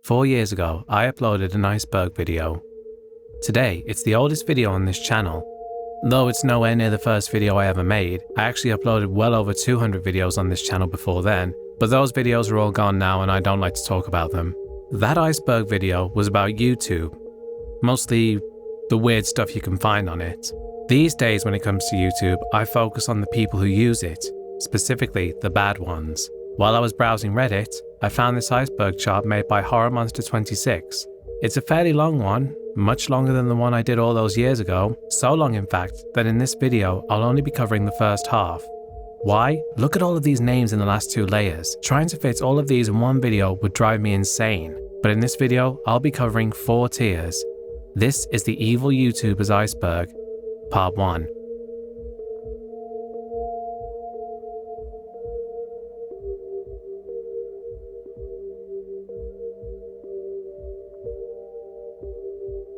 4 years ago, I uploaded an Iceberg video. Today, it's the oldest video on this channel. Though it's nowhere near the first video I ever made, I actually uploaded well over 200 videos on this channel before then, but those videos are all gone now and I don't like to talk about them. That Iceberg video was about YouTube, mostly the weird stuff you can find on it. These days when it comes to YouTube, I focus on the people who use it, specifically the bad ones. While I was browsing Reddit, I found this Iceberg chart made by HorrorMonster26. It's a fairly long one, much longer than the one I did all those years ago, so long in fact that in this video I'll only be covering the first half. Why? Look at all of these names in the last 2 layers. Trying to fit all of these in one video would drive me insane, but in this video I'll be covering 4 tiers. This is the Evil YouTubers Iceberg, Part 1.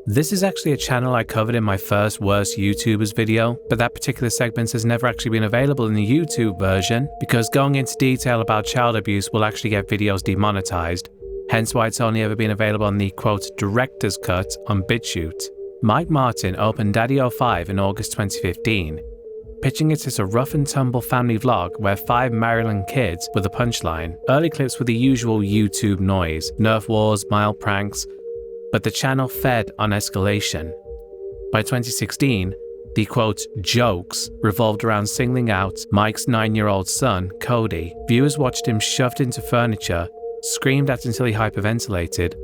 This is actually a channel I covered in my first Worst YouTubers video, but that particular segment has never actually been available in the YouTube version because going into detail about child abuse will actually get videos demonetized, hence why it's only ever been available on the quote director's cut on BitChute. Mike Martin opened Daddy05 in August 2015, pitching it as a rough and tumble family vlog where 5 Maryland kids with a punchline. Early clips were the usual YouTube noise, Nerf wars, mild pranks, but the channel fed on escalation. By 2016, the quote jokes revolved around singling out Mike's 9-year-old son, Cody. Viewers watched him shoved into furniture, screamed at until he hyperventilated,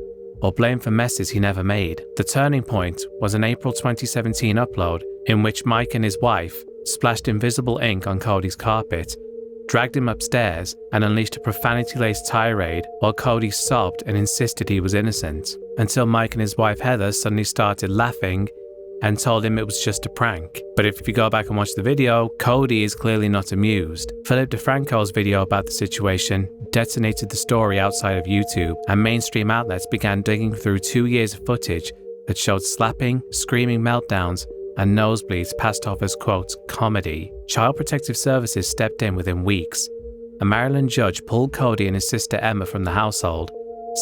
or blamed for messes he never made. The turning point was an April 2017 upload in which Mike and his wife splashed invisible ink on Cody's carpet, dragged him upstairs, and unleashed a profanity-laced tirade while Cody sobbed and insisted he was innocent, until Mike and his wife Heather suddenly started laughing and told him it was just a prank. But if you go back and watch the video, Cody is clearly not amused. Philip DeFranco's video about the situation detonated the story outside of YouTube, and mainstream outlets began digging through 2 years of footage that showed slapping, screaming meltdowns, and nosebleeds passed off as quote comedy. Child Protective Services stepped in within weeks. A Maryland judge pulled Cody and his sister Emma from the household,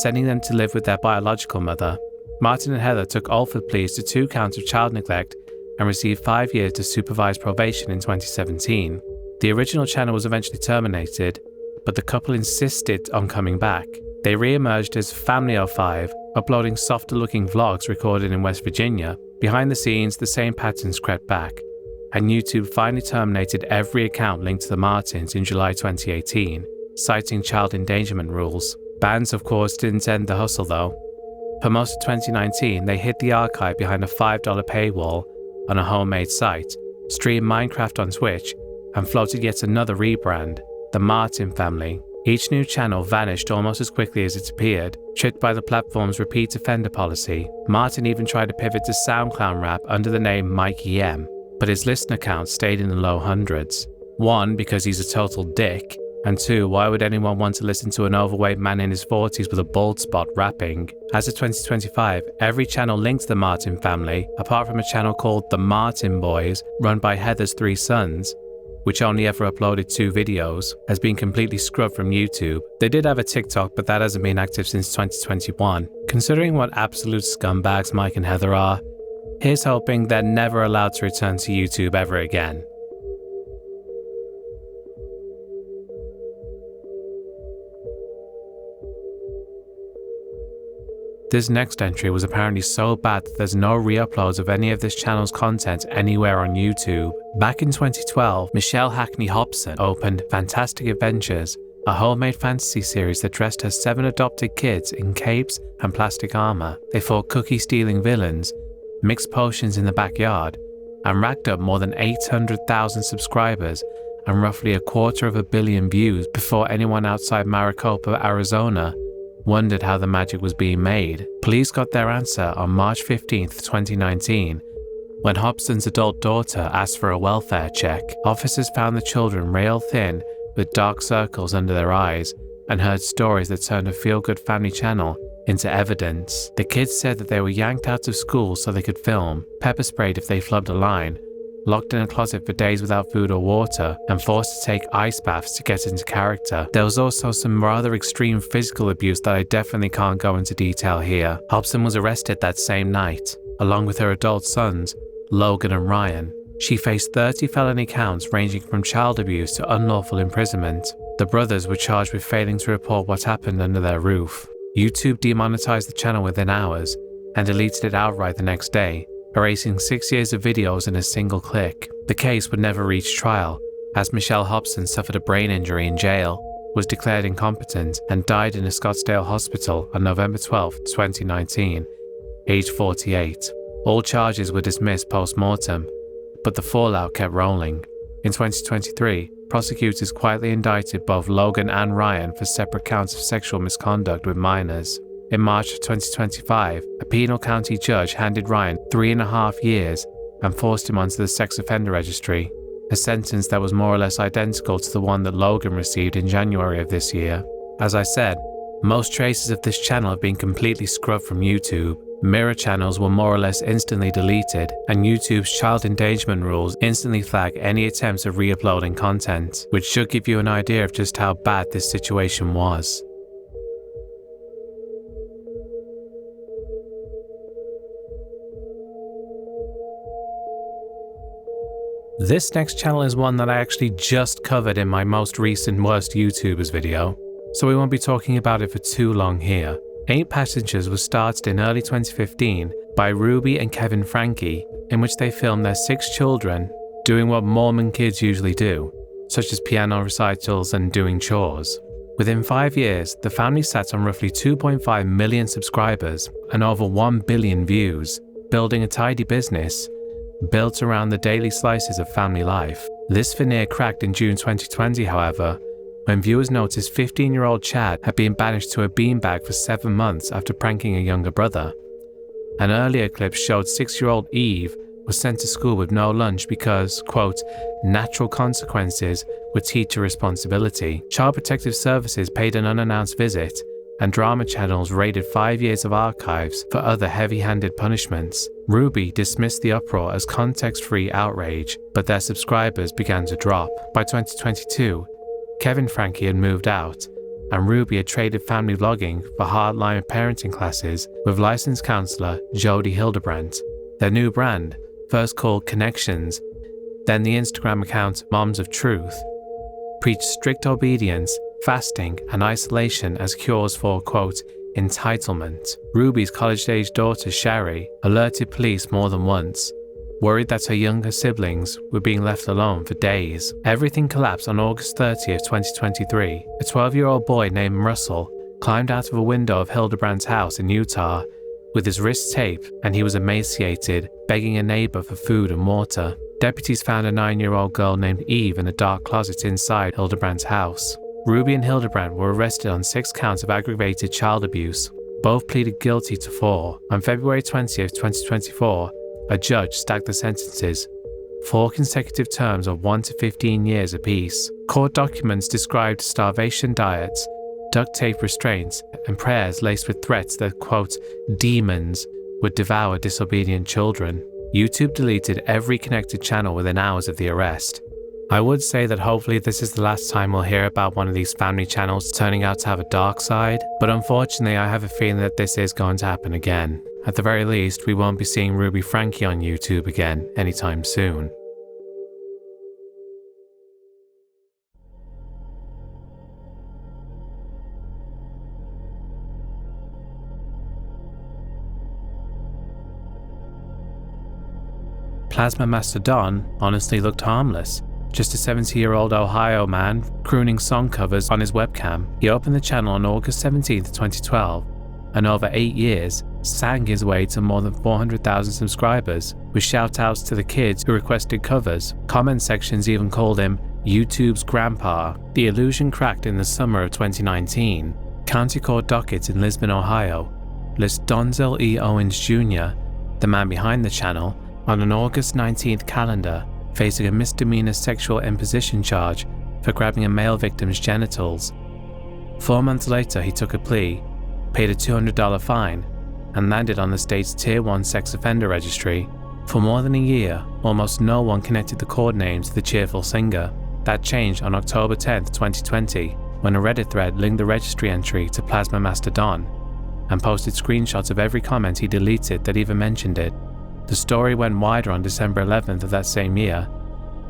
sending them to live with their biological mother. Martin and Heather took Alford pleas to 2 counts of child neglect and received 5 years to supervised probation in 2017. The original channel was eventually terminated, but the couple insisted on coming back. They re-emerged as Family05, uploading softer-looking vlogs recorded in West Virginia. Behind the scenes, the same patterns crept back, and YouTube finally terminated every account linked to the Martins in July 2018, citing child endangerment rules. Bans, of course, didn't end the hustle though. For most of 2019, they hid the archive behind a $5 paywall on a homemade site, streamed Minecraft on Twitch, and floated yet another rebrand, the Martin family. Each new channel vanished almost as quickly as it appeared, tricked by the platform's repeat offender policy. Martin even tried to pivot to SoundCloud rap under the name Mikey M, but his listener count stayed in the low hundreds. 1, because he's a total dick, and 2, why would anyone want to listen to an overweight man in his 40s with a bald spot rapping? As of 2025, every channel linked to the Martin family, apart from a channel called The Martin Boys, run by Heather's 3 sons, which only ever uploaded 2 videos, has been completely scrubbed from YouTube. They did have a TikTok, but that hasn't been active since 2021. Considering what absolute scumbags Mike and Heather are, here's hoping they're never allowed to return to YouTube ever again. This next entry was apparently so bad that there's no re-uploads of any of this channel's content anywhere on YouTube. Back in 2012, Michelle Hackney Hobson opened Fantastic Adventures, a homemade fantasy series that dressed her 7 adopted kids in capes and plastic armor. They fought cookie-stealing villains, mixed potions in the backyard, and racked up more than 800,000 subscribers and roughly 250 million views before anyone outside Maricopa, Arizona, wondered how the magic was being made. Police got their answer on March 15, 2019, when Hobson's adult daughter asked for a welfare check. Officers found the children rail thin with dark circles under their eyes and heard stories that turned a feel-good family channel into evidence. The kids said that they were yanked out of school so they could film, pepper sprayed if they flubbed a line, locked in a closet for days without food or water, and forced to take ice baths to get into character. There was also some rather extreme physical abuse that I definitely can't go into detail here. Hobson was arrested that same night, along with her adult sons, Logan and Ryan. She faced 30 felony counts ranging from child abuse to unlawful imprisonment. The brothers were charged with failing to report what happened under their roof. YouTube demonetized the channel within hours and deleted it outright the next day, erasing 6 years of videos in a single click. The case would never reach trial, as Michelle Hobson suffered a brain injury in jail, was declared incompetent, and died in a Scottsdale hospital on November 12, 2019, aged 48. All charges were dismissed post-mortem, but the fallout kept rolling. In 2023, prosecutors quietly indicted both Logan and Ryan for separate counts of sexual misconduct with minors. In March of 2025, a Pinal County judge handed Ryan 3.5 years and forced him onto the sex offender registry, a sentence that was more or less identical to the one that Logan received in January of this year. As I said, most traces of this channel have been completely scrubbed from YouTube. Mirror channels were more or less instantly deleted, and YouTube's child endangerment rules instantly flag any attempts of re-uploading content, which should give you an idea of just how bad this situation was. This next channel is one that I actually just covered in my most recent Worst YouTubers video, so we won't be talking about it for too long here. 8 Passengers was started in early 2015 by Ruby and Kevin Frankie, in which they filmed their 6 children doing what Mormon kids usually do, such as piano recitals and doing chores. Within 5 years, the family sat on roughly 2.5 million subscribers and over 1 billion views, building a tidy business built around the daily slices of family life. This veneer cracked in June 2020, however, when viewers noticed 15-year-old Chad had been banished to a beanbag for 7 months after pranking a younger brother. An earlier clip showed 6-year-old Eve was sent to school with no lunch because, quote, natural consequences would teach her responsibility. Child Protective Services paid an unannounced visit, and drama channels raided 5 years of archives for other heavy-handed punishments. Ruby dismissed the uproar as context-free outrage, but their subscribers began to drop. By 2022, Kevin Frankie had moved out, and Ruby had traded family vlogging for hardline parenting classes with licensed counselor Jody Hildebrandt. Their new brand, first called Connections, then the Instagram account Moms of Truth, preached strict obedience, fasting, and isolation as cures for, quote, entitlement. Ruby's college-age daughter Shari alerted police more than once, worried that her younger siblings were being left alone for days. Everything collapsed on August 30th, 2023. A 12-year-old boy named Russell climbed out of a window of Hildebrandt's house in Utah with his wrists taped, and he was emaciated, begging a neighbor for food and water. Deputies found a 9-year-old girl named Eve in a dark closet inside Hildebrandt's house. Ruby and Hildebrandt were arrested on 6 counts of aggravated child abuse. Both pleaded guilty to 4. On February 20th, 2024, a judge stacked the sentences, 4 consecutive terms of 1 to 15 years apiece. Court documents described starvation diets, duct tape restraints, and prayers laced with threats that, quote, demons would devour disobedient children. YouTube deleted every connected channel within hours of the arrest. I would say that hopefully this is the last time we'll hear about one of these family channels turning out to have a dark side, but unfortunately I have a feeling that this is going to happen again. At the very least, we won't be seeing Ruby Frankie on YouTube again anytime soon. Plasma Master Don honestly looked harmless. Just a 70-year-old Ohio man crooning song covers on his webcam. He opened the channel on August 17, 2012, and over 8 years, sang his way to more than 400,000 subscribers, with shout-outs to the kids who requested covers. Comment sections even called him YouTube's grandpa. The illusion cracked in the summer of 2019. County court dockets in Lisbon, Ohio, list Donzel E. Owens Jr., the man behind the channel, on an August 19th calendar, facing a misdemeanor sexual imposition charge for grabbing a male victim's genitals. 4 months later, he took a plea, paid a $200 fine, and landed on the state's Tier 1 sex offender registry. For more than a year, almost no one connected the chord name to the cheerful singer. That changed on October 10, 2020, when a Reddit thread linked the registry entry to Plasma Mastodon and posted screenshots of every comment he deleted that even mentioned it. The story went wider on December 11th of that same year,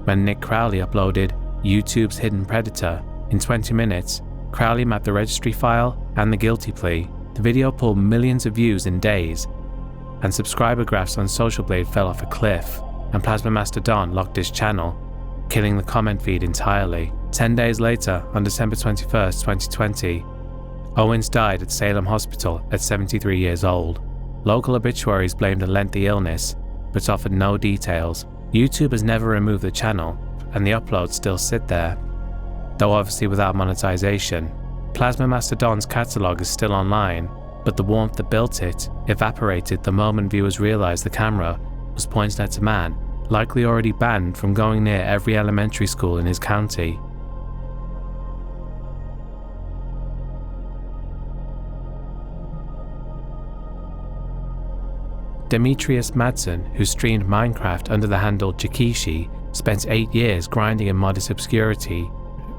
when Nick Crowley uploaded YouTube's Hidden Predator. In 20 minutes, Crowley mapped the registry file and the guilty plea. The video pulled millions of views in days, and subscriber graphs on Social Blade fell off a cliff, and Plasma Mastodon locked his channel, killing the comment feed entirely. 10 days later, on December 21st, 2020, Owens died at Salem Hospital at 73 years old. Local obituaries blamed a lengthy illness, but offered no details. YouTube has never removed the channel, and the uploads still sit there, though obviously without monetization. Plasma Mastodon's catalogue is still online, but the warmth that built it evaporated the moment viewers realized the camera was pointed at a man, likely already banned from going near every elementary school in his county. Demetrius Madsen, who streamed Minecraft under the handle Jakishi, spent 8 years grinding in modest obscurity,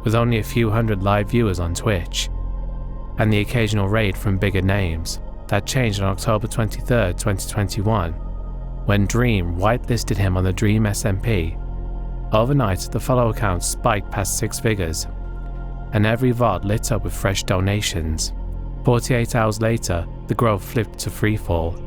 with only a few hundred live viewers on Twitch, and the occasional raid from bigger names. That changed on October 23, 2021, when Dream whitelisted him on the Dream SMP. Overnight, the follower count spiked past 6 figures, and every VOD lit up with fresh donations. 48 hours later, the growth flipped to freefall.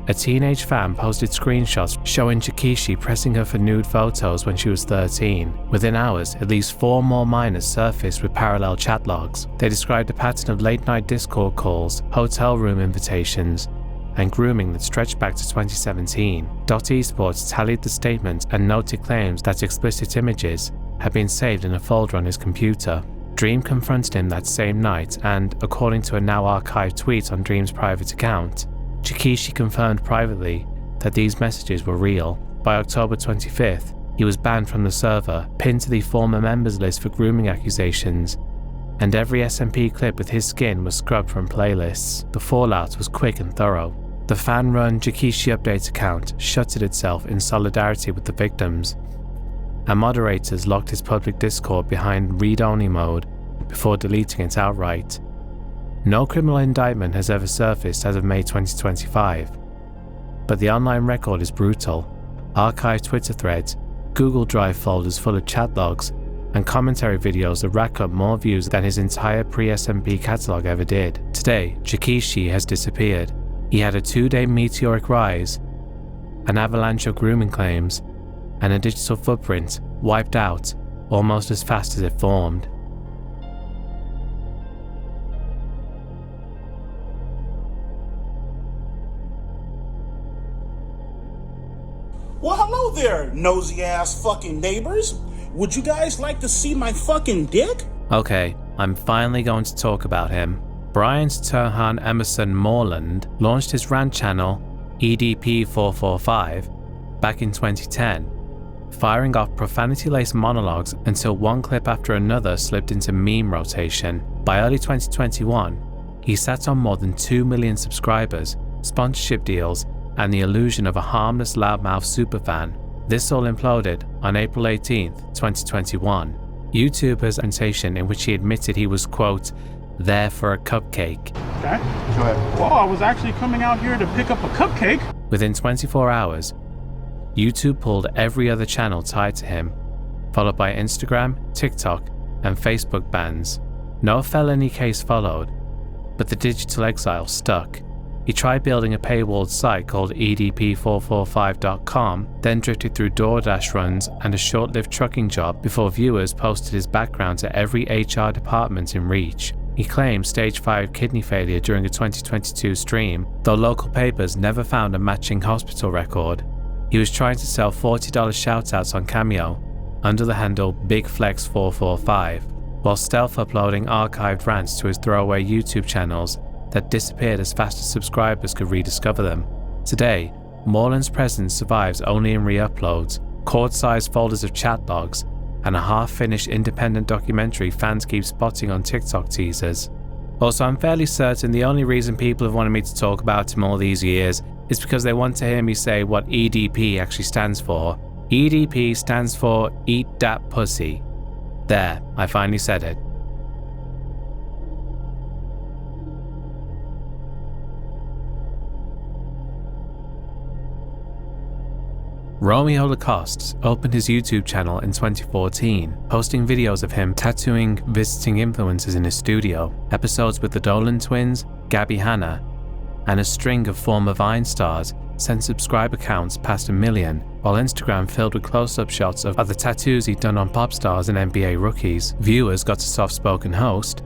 A teenage fan posted screenshots showing Jakishi pressing her for nude photos when she was 13. Within hours, at least 4 more minors surfaced with parallel chat logs. They described a pattern of late-night Discord calls, hotel room invitations, and grooming that stretched back to 2017. Esports tallied the statements and noted claims that explicit images had been saved in a folder on his computer. Dream confronted him that same night and, according to a now archived tweet on Dream's private account, Jakishi confirmed privately that these messages were real. By October 25th, he was banned from the server, pinned to the former members list for grooming accusations, and every SMP clip with his skin was scrubbed from playlists. The fallout was quick and thorough. The fan-run Jakishi Updates account shuttered itself in solidarity with the victims, and moderators locked his public Discord behind read-only mode before deleting it outright. No criminal indictment has ever surfaced as of May 2025, but the online record is brutal. Archived Twitter threads, Google Drive folders full of chat logs, and commentary videos that rack up more views than his entire pre-SMP catalogue ever did. Today, Jakishi has disappeared. He had a 2-day meteoric rise, an avalanche of grooming claims, and a digital footprint wiped out almost as fast as it formed. Well, hello there, nosy ass fucking neighbors. Would you guys like to see my fucking dick? Okay, I'm finally going to talk about him. Brian Turhan Emerson Moreland launched his rant channel, EDP445, back in 2010, firing off profanity-laced monologues until one clip after another slipped into meme rotation. By early 2021, he sat on more than 2 million subscribers, sponsorship deals, and the illusion of a harmless loudmouth superfan. This all imploded on April 18th, 2021. YouTuber's presentation in which he admitted he was, quote, there for a cupcake. Okay, go ahead. Well, I was actually coming out here to pick up a cupcake. Within 24 hours, YouTube pulled every other channel tied to him, followed by Instagram, TikTok, and Facebook bans. No felony case followed, but the digital exile stuck. He tried building a paywalled site called EDP445.com, then drifted through DoorDash runs and a short-lived trucking job before viewers posted his background to every HR department in reach. He claimed stage 5 kidney failure during a 2022 stream, though local papers never found a matching hospital record. He was trying to sell $40 shoutouts on Cameo under the handle BigFlex445, while stealth uploading archived rants to his throwaway YouTube channels that disappeared as fast as subscribers could rediscover them. Today, Moreland's presence survives only in re-uploads, chord-sized folders of chat logs, and a half-finished independent documentary fans keep spotting on TikTok teasers. Also, I'm fairly certain the only reason people have wanted me to talk about him all these years is because they want to hear me say what EDP actually stands for. EDP stands for Eat Dat Pussy. There, I finally said it. Romeo Lacoste opened his YouTube channel in 2014, posting videos of him tattooing visiting influencers in his studio, episodes with the Dolan twins, Gabby Hanna, and a string of former Vine stars sent subscriber counts past 1 million, while Instagram filled with close-up shots of the tattoos he'd done on pop stars and NBA rookies. Viewers got a soft-spoken host,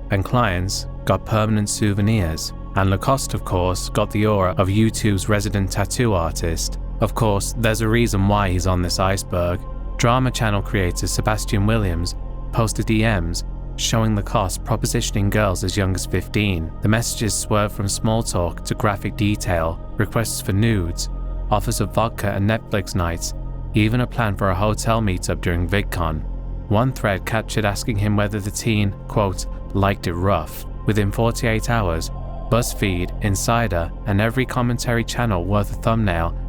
and clients got permanent souvenirs. And Lacoste, of course, got the aura of YouTube's resident tattoo artist. Of course, there's a reason why he's on this iceberg. Drama channel creator Sebastian Williams posted DMs showing Lacoste propositioning girls as young as 15. The messages swerved from small talk to graphic detail, requests for nudes, offers of vodka and Netflix nights, even a plan for a hotel meetup during VidCon. One thread captured asking him whether the teen, quote, liked it rough. Within 48 hours, BuzzFeed, Insider, and every commentary channel worth a thumbnail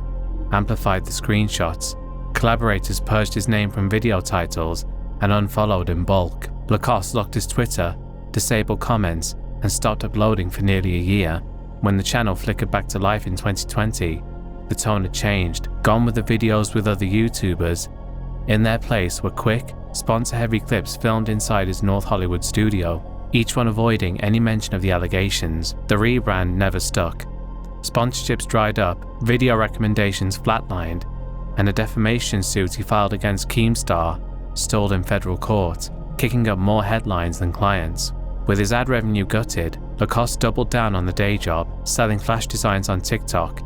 amplified the screenshots. Collaborators purged his name from video titles and unfollowed in bulk. Lacoste locked his Twitter, disabled comments, and stopped uploading for nearly a year. When the channel flickered back to life in 2020, the tone had changed. Gone were the videos with other YouTubers. In their place were quick, sponsor-heavy clips filmed inside his North Hollywood studio, each one avoiding any mention of the allegations. The rebrand never stuck. Sponsorships dried up, video recommendations flatlined, and a defamation suit he filed against Keemstar stalled in federal court, kicking up more headlines than clients. With his ad revenue gutted, Lacoste doubled down on the day job, selling flash designs on TikTok,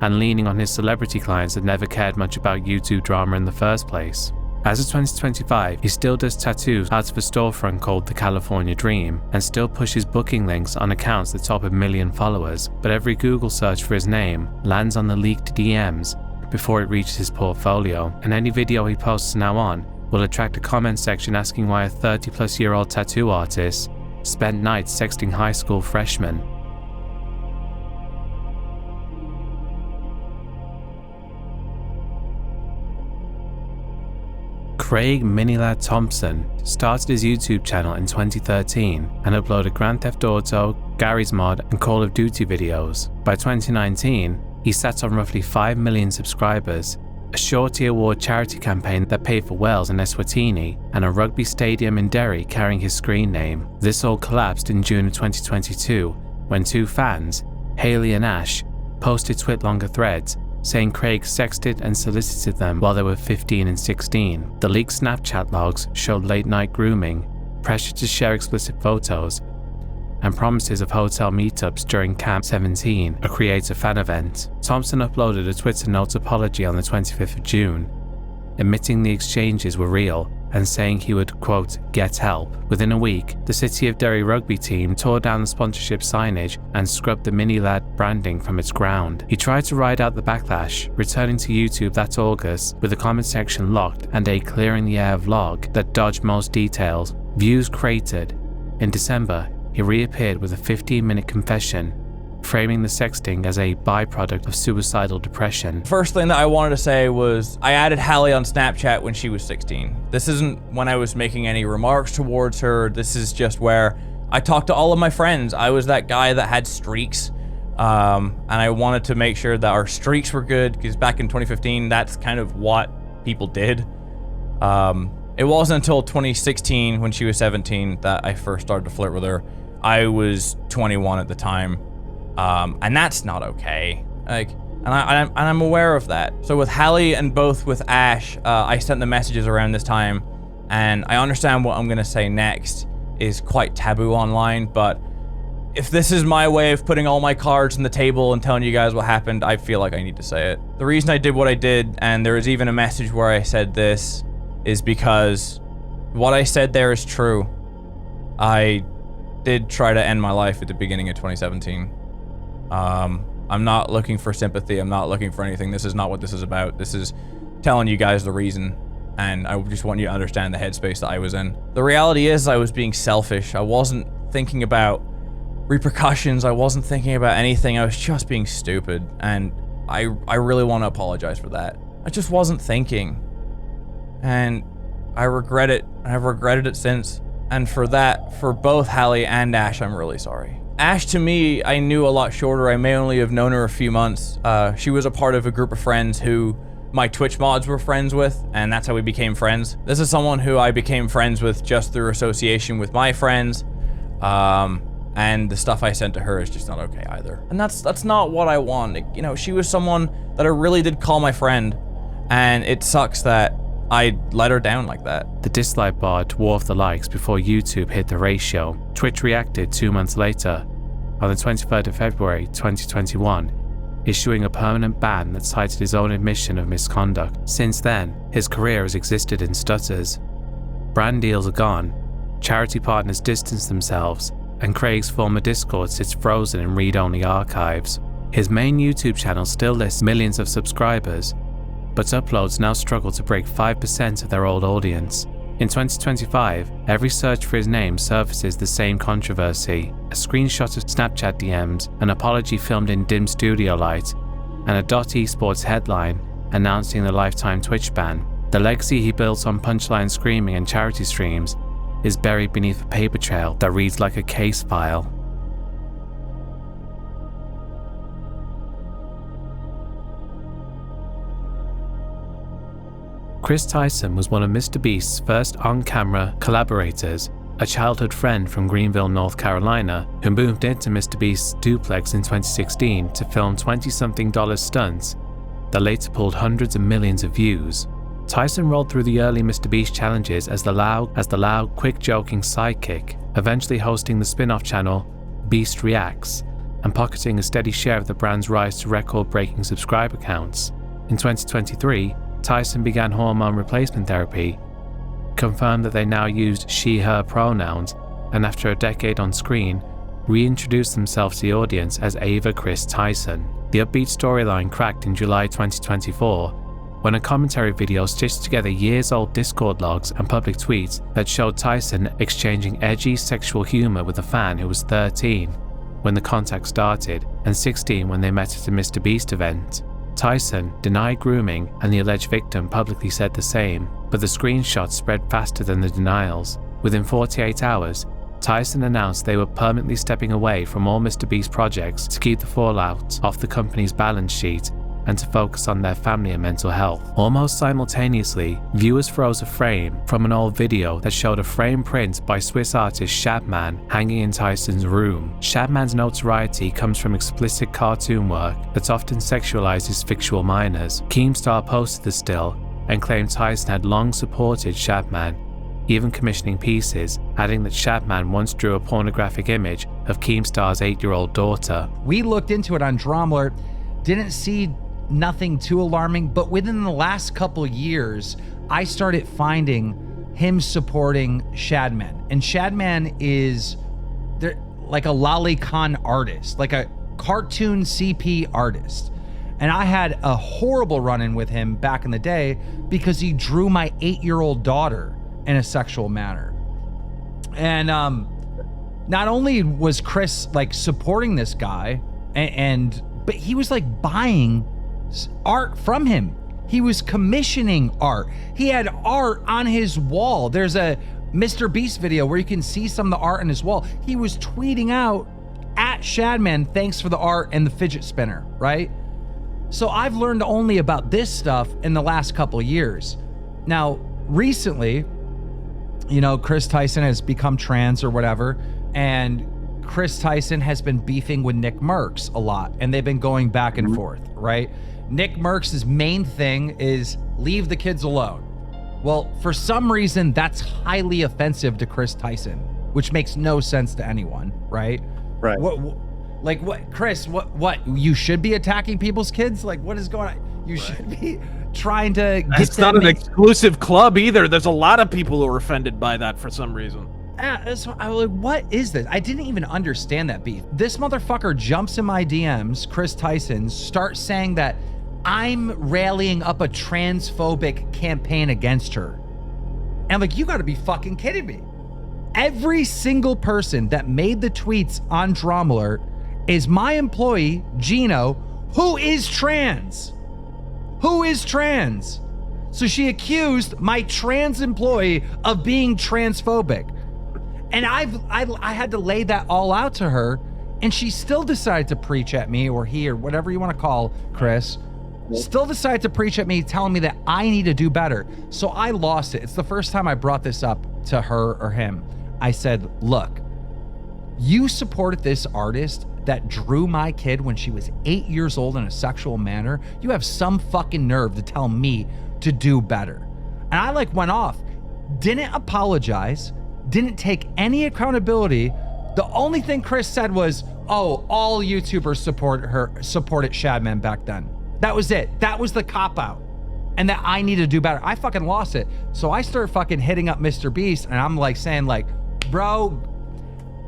and leaning on his celebrity clients that never cared much about YouTube drama in the first place. As of 2025, he still does tattoos out of a storefront called The California Dream, and still pushes booking links on accounts that top 1 million followers, but every Google search for his name lands on the leaked DMs before it reaches his portfolio, and any video he posts now on will attract a comment section asking why a 30-plus-year-old tattoo artist spent nights sexting high school freshmen. Craig Minilad Thompson started his YouTube channel in 2013 and uploaded Grand Theft Auto, Garry's Mod, and Call of Duty videos. By 2019, he sat on roughly 5 million subscribers, a Shorty Award charity campaign that paid for wells in Eswatini, and a rugby stadium in Derry carrying his screen name. This all collapsed in June of 2022 when two fans, Haley and Ash, posted twit-longer threads saying Craig sexted and solicited them while they were 15 and 16. The leaked Snapchat logs showed late-night grooming, pressure to share explicit photos, and promises of hotel meetups during Camp 17, a creator fan event. Thompson uploaded a Twitter note apology on the 25th of June, admitting the exchanges were real and saying he would, quote, get help. Within a week, the City of Derry rugby team tore down the sponsorship signage and scrubbed the Minilad branding from its ground. He tried to ride out the backlash, returning to YouTube that August with the comment section locked and a clearing the air vlog that dodged most details. Views cratered. In December, he reappeared with a 15-minute confession, framing the sexting as a byproduct of suicidal depression. First thing that I wanted to say was I added Hallie on Snapchat when she was 16. This isn't when I was making any remarks towards her. This is just where I talked to all of my friends. I was that guy that had streaks, and I wanted to make sure that our streaks were good, because back in 2015, that's kind of what people did. It wasn't until 2016 when she was 17 that I first started to flirt with her. I was 21 at the time. And that's not okay. And I'm aware of that. So with Hallie and both with Ash, I sent the messages around this time, and I understand what I'm gonna say next is quite taboo online, but if this is my way of putting all my cards on the table and telling you guys what happened, I feel like I need to say it. The reason I did what I did, and there was even a message where I said this, is because what I said there is true. I did try to end my life at the beginning of 2017. I'm not looking for sympathy. I'm not looking for anything. This is not what this is about. This is telling you guys the reason, and I just want you to understand the headspace that I was in. The reality is I was being selfish. I wasn't thinking about repercussions. I wasn't thinking about anything. I was just being stupid, and I really want to apologize for that. I just wasn't thinking, and I regret it. I've regretted it since, and for that, for both Hallie and Ash, I'm really sorry. Ash, to me, I knew a lot shorter. I may only have known her a few months. She was a part of a group of friends who my Twitch mods were friends with, and that's how we became friends. This is someone who I became friends with just through association with my friends, and the stuff I sent to her is just not okay either. And that's not what I want. You know, she was someone that I really did call my friend, and it sucks that I let her down like that. The dislike bar dwarfed the likes before YouTube hit the ratio. Twitch reacted 2 months later, on the 23rd of February 2021, issuing a permanent ban that cited his own admission of misconduct. Since then, his career has existed in stutters. Brand deals are gone, charity partners distance themselves, and Craig's former Discord sits frozen in read-only archives. His main YouTube channel still lists millions of subscribers, but uploads now struggle to break 5% of their old audience. In 2025, every search for his name surfaces the same controversy: a screenshot of Snapchat DMs, an apology filmed in dim studio light, and a .esports headline announcing the lifetime Twitch ban. The legacy he built on punchline screaming and charity streams is buried beneath a paper trail that reads like a case file. Chris Tyson was one of Mr. Beast's first on-camera collaborators, a childhood friend from Greenville, North Carolina, who moved into Mr. Beast's duplex in 2016 to film $20-something stunts that later pulled hundreds of millions of views. Tyson rolled through the early Mr. Beast challenges as the loud, quick-joking sidekick, eventually hosting the spin-off channel Beast Reacts, and pocketing a steady share of the brand's rise to record-breaking subscriber counts. In 2023, Tyson began hormone replacement therapy, confirmed that they now used she/her pronouns, and after a decade on screen, reintroduced themselves to the audience as Ava Chris Tyson. The upbeat storyline cracked in July 2024, when a commentary video stitched together years-old Discord logs and public tweets that showed Tyson exchanging edgy sexual humor with a fan who was 13 when the contact started, and 16 when they met at a Mr. Beast event. Tyson denied grooming, and the alleged victim publicly said the same, but the screenshots spread faster than the denials. Within 48 hours, Tyson announced they were permanently stepping away from all Mr. Beast projects to keep the fallout off the company's balance sheet and to focus on their family and mental health. Almost simultaneously, viewers froze a frame from an old video that showed a frame print by Swiss artist Shabman hanging in Tyson's room. Shabman's notoriety comes from explicit cartoon work that often sexualizes fictional minors. Keemstar posted the still and claimed Tyson had long supported Shabman, even commissioning pieces, adding that Shabman once drew a pornographic image of Keemstar's 8-year-old daughter. We looked into it on Dromler, didn't see nothing too alarming, but within the last couple years, I started finding him supporting Shadman. And Shadman is like a lolicon artist, like a cartoon CP artist. And I had a horrible run-in with him back in the day because he drew my 8-year-old daughter in a sexual manner. And not only was Chris like supporting this guy, but he was like buying art from him. He was commissioning art. He had art on his wall. There's a Mr. Beast video where you can see some of the art on his wall. He was tweeting out at Shadman, thanks for the art and the fidget spinner, right? So I've learned only about this stuff in the last couple of years. Now, recently, you know, Chris Tyson has become trans or whatever, and Chris Tyson has been beefing with Nick Merckx a lot, and they've been going back and forth, right? Nick Merckx's main thing is leave the kids alone. Well, for some reason, that's highly offensive to Chris Tyson, which makes no sense to anyone, right? Right. What, Chris, what, you should be attacking people's kids? Like, what is going on? You should be trying to get It's not an exclusive club either. There's a lot of people who are offended by that for some reason. I was like, what is this? I didn't even understand that beef. This motherfucker jumps in my DMs, Chris Tyson, starts saying that I'm rallying up a transphobic campaign against her. And I'm like, you gotta be fucking kidding me. Every single person that made the tweets on Dromler is my employee, Gino, who is trans. Who is trans? So she accused my trans employee of being transphobic. And I had to lay that all out to her, and she still decided to preach at me, or he, or whatever you want to call Chris, still decided to preach at me, telling me that I need to do better. So I lost it. It's the first time I brought this up to her or him. I said, look, you supported this artist that drew my kid when she was 8 years old in a sexual manner. You have some fucking nerve to tell me to do better. And I went off, didn't apologize, didn't take any accountability. The only thing Chris said was, oh, all YouTubers supported Shadman back then. That was it. That was the cop-out. And that I need to do better. I fucking lost it. So I started fucking hitting up Mr. Beast, and I'm saying bro,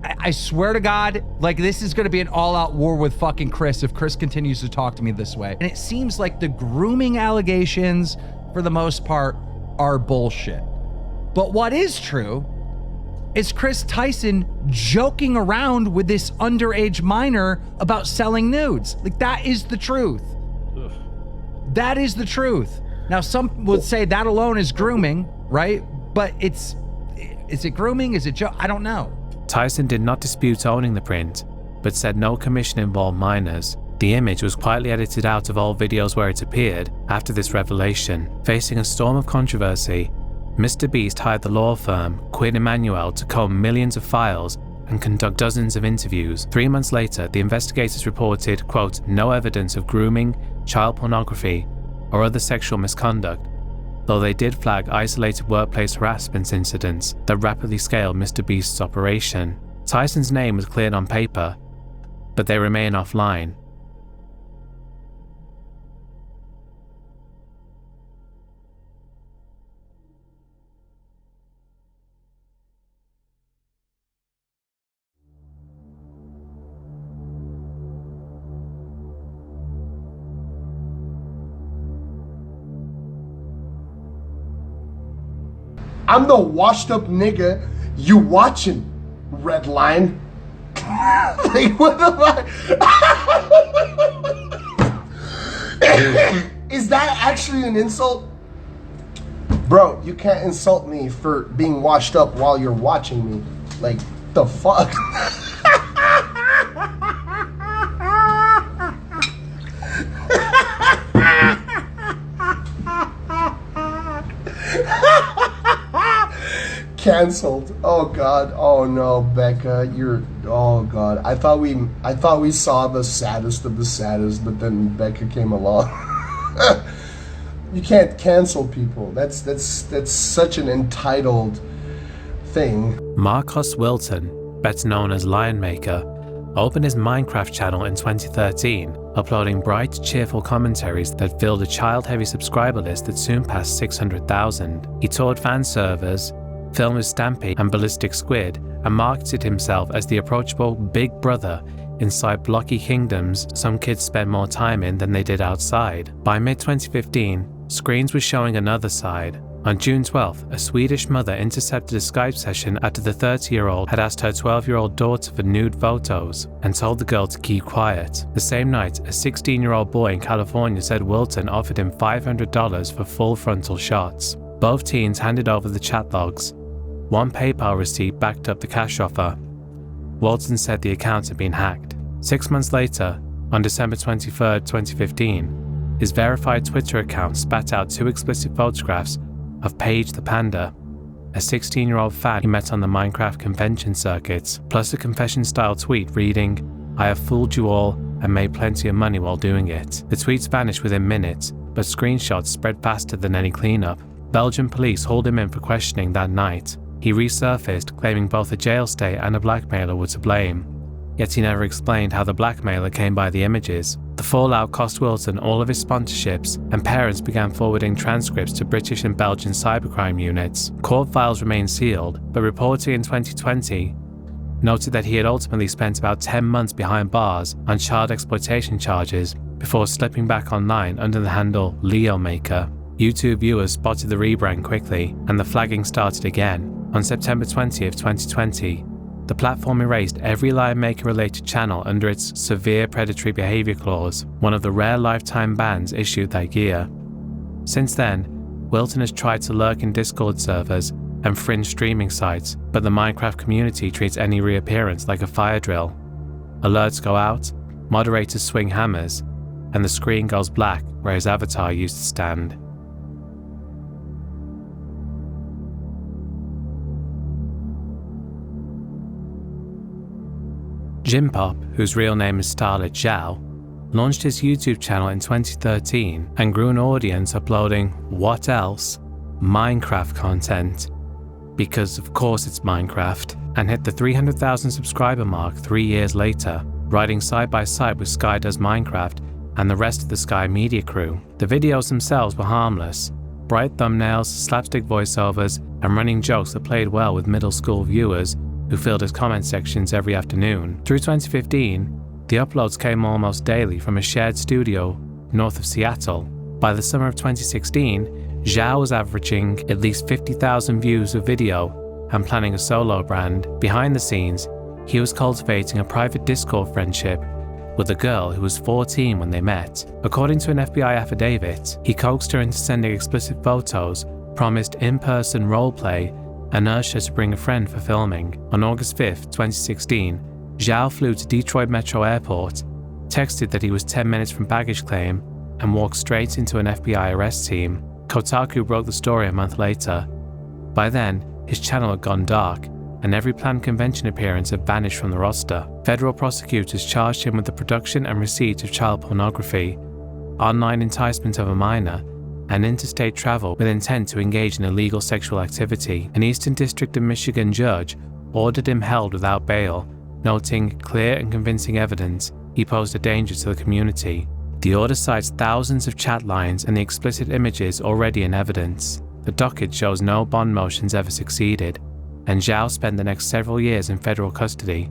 I swear to God, this is gonna be an all-out war with fucking Chris if Chris continues to talk to me this way. And it seems like the grooming allegations, for the most part, are bullshit. But what is true is Chris Tyson joking around with this underage minor about selling nudes. That is the truth. Ugh. That is the truth. Now, some would say that alone is grooming, right? But is it grooming? Is it joke? I don't know. Tyson did not dispute owning the print, but said no commission involved minors. The image was quietly edited out of all videos where it appeared after this revelation. Facing a storm of controversy, Mr. Beast hired the law firm Quinn Emanuel to comb millions of files and conduct dozens of interviews. 3 months later, the investigators reported, quote, no evidence of grooming, child pornography, or other sexual misconduct, though they did flag isolated workplace harassment incidents that rapidly scaled Mr. Beast's operation. Tyson's name was cleared on paper, but they remain offline. I'm the washed up nigga you watching, red line. What the fuck? Is that actually an insult? Bro, you can't insult me for being washed up while you're watching me. The fuck? Cancelled. Oh God. Oh no, Becca, you're. Oh God. I thought we saw the saddest of the saddest, but then Becca came along. You can't cancel people. That's such an entitled thing. Marcos Wilton, better known as Lionmaker, opened his Minecraft channel in 2013, uploading bright, cheerful commentaries that filled a child-heavy subscriber list that soon passed 600,000. He toured fan servers, filmed with Stampy and Ballistic Squid, and marketed himself as the approachable big brother inside blocky kingdoms some kids spend more time in than they did outside. By mid-2015, screens were showing another side. On June 12th, a Swedish mother intercepted a Skype session after the 30-year-old had asked her 12-year-old daughter for nude photos and told the girl to keep quiet. The same night, a 16-year-old boy in California said Wilton offered him $500 for full frontal shots. Both teens handed over the chat logs. One PayPal receipt backed up the cash offer. Wilton said the account had been hacked. 6 months later, on December 23, 2015, his verified Twitter account spat out 2 explicit photographs of Paige the Panda, a 16-year-old fan he met on the Minecraft convention circuits, plus a confession-style tweet reading, "I have fooled you all and made plenty of money while doing it." The tweets vanished within minutes, but screenshots spread faster than any cleanup. Belgian police hauled him in for questioning that night. He resurfaced, claiming both a jail stay and a blackmailer were to blame. Yet he never explained how the blackmailer came by the images. The fallout cost Wilton all of his sponsorships, and parents began forwarding transcripts to British and Belgian cybercrime units. Court files remained sealed, but reporting in 2020 noted that he had ultimately spent about 10 months behind bars on child exploitation charges before slipping back online under the handle Leo Maker. YouTube viewers spotted the rebrand quickly, and the flagging started again. On September 20th, 2020, the platform erased every Lion Maker-related channel under its Severe Predatory Behavior Clause, one of the rare lifetime bans issued that year. Since then, Wilton has tried to lurk in Discord servers and fringe streaming sites, but the Minecraft community treats any reappearance like a fire drill. Alerts go out, moderators swing hammers, and the screen goes black where his avatar used to stand. Jim Pop, whose real name is Starlet Zhao, launched his YouTube channel in 2013 and grew an audience uploading, what else? Minecraft content. Because of course it's Minecraft, and hit the 300,000 subscriber mark 3 years later, riding side by side with Sky Does Minecraft and the rest of the Sky Media crew. The videos themselves were harmless, bright thumbnails, slapstick voiceovers, and running jokes that played well with middle school viewers who filled his comment sections every afternoon. Through 2015, the uploads came almost daily from a shared studio north of Seattle. By the summer of 2016, Zhao was averaging at least 50,000 views of video and planning a solo brand. Behind the scenes, he was cultivating a private Discord friendship with a girl who was 14 when they met. According to an FBI affidavit, he coaxed her into sending explicit photos, promised in-person roleplay, and urged her to bring a friend for filming. On August 5th, 2016, Zhao flew to Detroit Metro Airport, texted that he was 10 minutes from baggage claim, and walked straight into an FBI arrest team. Kotaku broke the story a month later. By then, his channel had gone dark, and every planned convention appearance had vanished from the roster. Federal prosecutors charged him with the production and receipt of child pornography, online enticement of a minor, and interstate travel with intent to engage in illegal sexual activity. An Eastern District of Michigan judge ordered him held without bail, noting clear and convincing evidence he posed a danger to the community. The order cites thousands of chat lines and the explicit images already in evidence. The docket shows no bond motions ever succeeded, and Zhao spent the next several years in federal custody,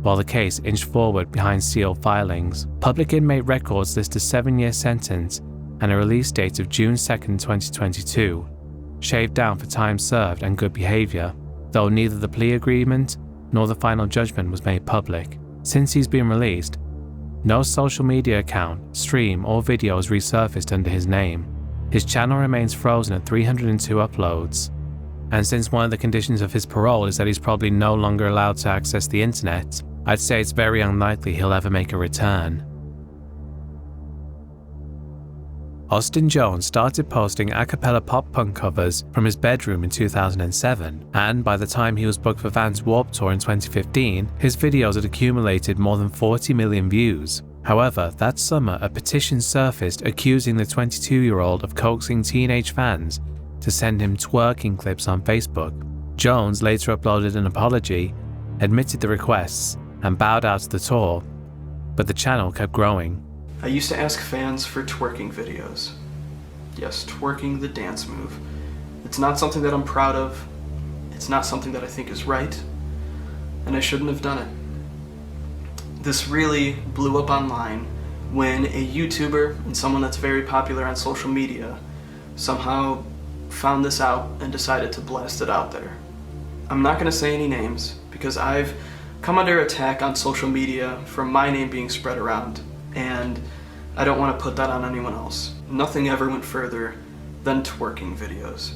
while the case inched forward behind sealed filings. Public inmate records list a 7-year sentence and a release date of June 2nd, 2022, shaved down for time served and good behavior, though neither the plea agreement nor the final judgment was made public. Since he's been released, no social media account, stream, or video has resurfaced under his name. His channel remains frozen at 302 uploads, and since one of the conditions of his parole is that he's probably no longer allowed to access the internet, I'd say it's very unlikely he'll ever make a return. Austin Jones started posting a cappella pop punk covers from his bedroom in 2007, and by the time he was booked for Vans Warped Tour in 2015, his videos had accumulated more than 40 million views. However, that summer a petition surfaced accusing the 22-year-old of coaxing teenage fans to send him twerking clips on Facebook. Jones later uploaded an apology, admitted the requests, and bowed out of the tour, but the channel kept growing. I used to ask fans for twerking videos. Yes, twerking the dance move. It's not something that I'm proud of. It's not something that I think is right, and I shouldn't have done it. This really blew up online when a YouTuber and someone that's very popular on social media somehow found this out and decided to blast it out there. I'm not going to say any names because I've come under attack on social media from my name being spread around, and I don't want to put that on anyone else. Nothing ever went further than twerking videos.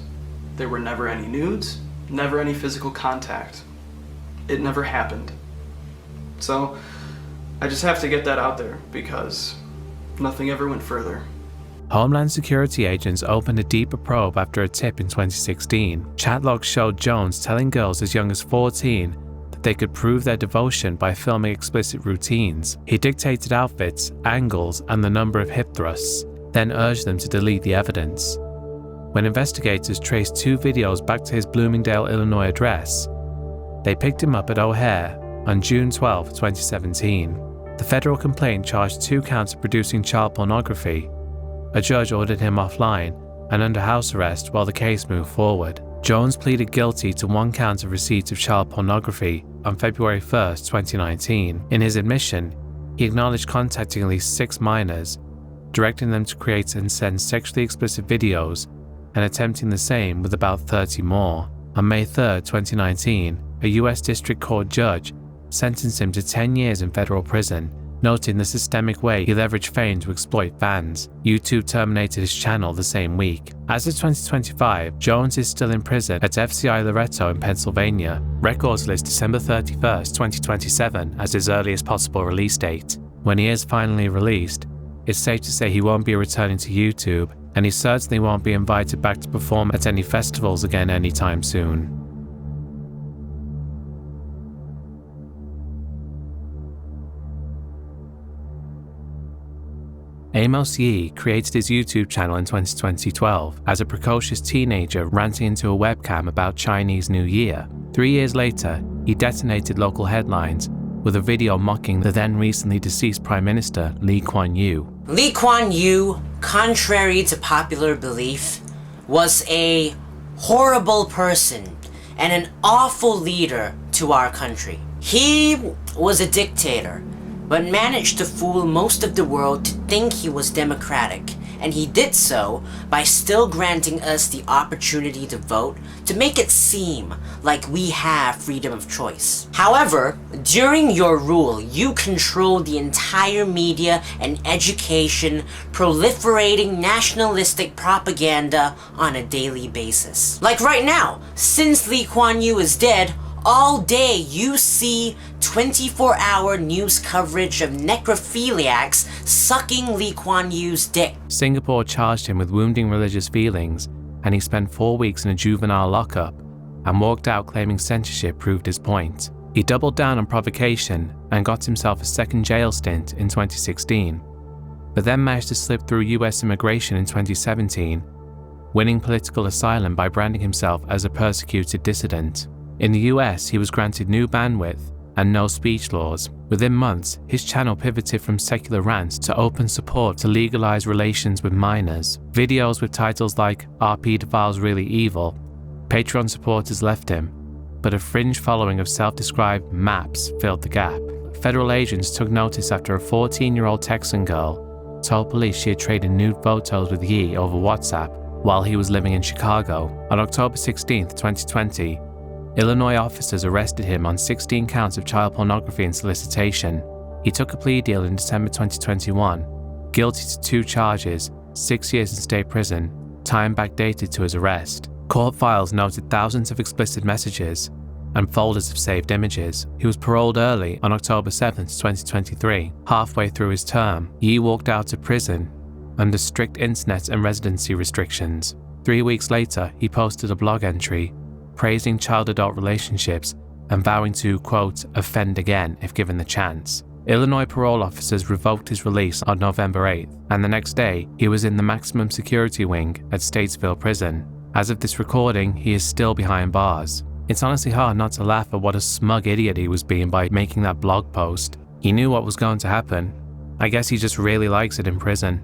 There were never any nudes, never any physical contact. It never happened. So I just have to get that out there because nothing ever went further. Homeland Security agents opened a deeper probe after a tip in 2016. Chat logs showed Jones telling girls as young as 14 that they could prove their devotion by filming explicit routines. He dictated outfits, angles, and the number of hip thrusts, then urged them to delete the evidence. When investigators traced 2 videos back to his Bloomingdale, Illinois address, they picked him up at O'Hare on June 12, 2017. The federal complaint charged 2 counts of producing child pornography. A judge ordered him offline and under house arrest while the case moved forward. Jones pleaded guilty to 1 count of receipt of child pornography on February 1, 2019. In his admission, he acknowledged contacting at least 6 minors, directing them to create and send sexually explicit videos, and attempting the same with about 30 more. On May 3, 2019, a US District Court judge sentenced him to 10 years in federal prison, noting the systemic way he leveraged fame to exploit fans. YouTube terminated his channel the same week. As of 2025, Jones is still in prison at FCI Loretto in Pennsylvania. Records list December 31st, 2027 as his earliest possible release date. When he is finally released, it's safe to say he won't be returning to YouTube, and he certainly won't be invited back to perform at any festivals again anytime soon. Amos Yee created his YouTube channel in 2012 as a precocious teenager ranting into a webcam about Chinese New Year. 3 years later, he detonated local headlines with a video mocking the then recently deceased Prime Minister Lee Kuan Yew. Lee Kuan Yew, contrary to popular belief, was a horrible person and an awful leader to our country. He was a dictator, but managed to fool most of the world to think he was democratic, and he did so by still granting us the opportunity to vote to make it seem like we have freedom of choice. However, during your rule, you controlled the entire media and education, proliferating nationalistic propaganda on a daily basis. Like right now, since Lee Kuan Yew is dead, all day you see 24-hour news coverage of necrophiliacs sucking Lee Kuan Yew's dick. Singapore charged him with wounding religious feelings, and he spent 4 weeks in a juvenile lockup and walked out claiming censorship proved his point. He doubled down on provocation and got himself a second jail stint in 2016, but then managed to slip through US immigration in 2017, winning political asylum by branding himself as a persecuted dissident. In the US, he was granted new bandwidth and no speech laws. Within months, his channel pivoted from secular rants to open support to legalize relations with minors. Videos with titles like "Are Pedophiles Really Evil?" Patreon supporters left him, but a fringe following of self-described MAPs filled the gap. Federal agents took notice after a 14-year-old Texan girl told police she had traded nude photos with Yee over WhatsApp while he was living in Chicago. On October 16, 2020, Illinois officers arrested him on 16 counts of child pornography and solicitation. He took a plea deal in December 2021, guilty to 2 charges, 6 years in state prison, time backdated to his arrest. Court files noted thousands of explicit messages and folders of saved images. He was paroled early on October 7, 2023. Halfway through his term, Yee walked out of prison under strict internet and residency restrictions. 3 weeks later, he posted a blog entry praising child-adult relationships and vowing to, quote, offend again if given the chance. Illinois parole officers revoked his release on November 8th, and the next day, he was in the maximum security wing at Statesville Prison. As of this recording, he is still behind bars. It's honestly hard not to laugh at what a smug idiot he was being by making that blog post. He knew what was going to happen. I guess he just really likes it in prison.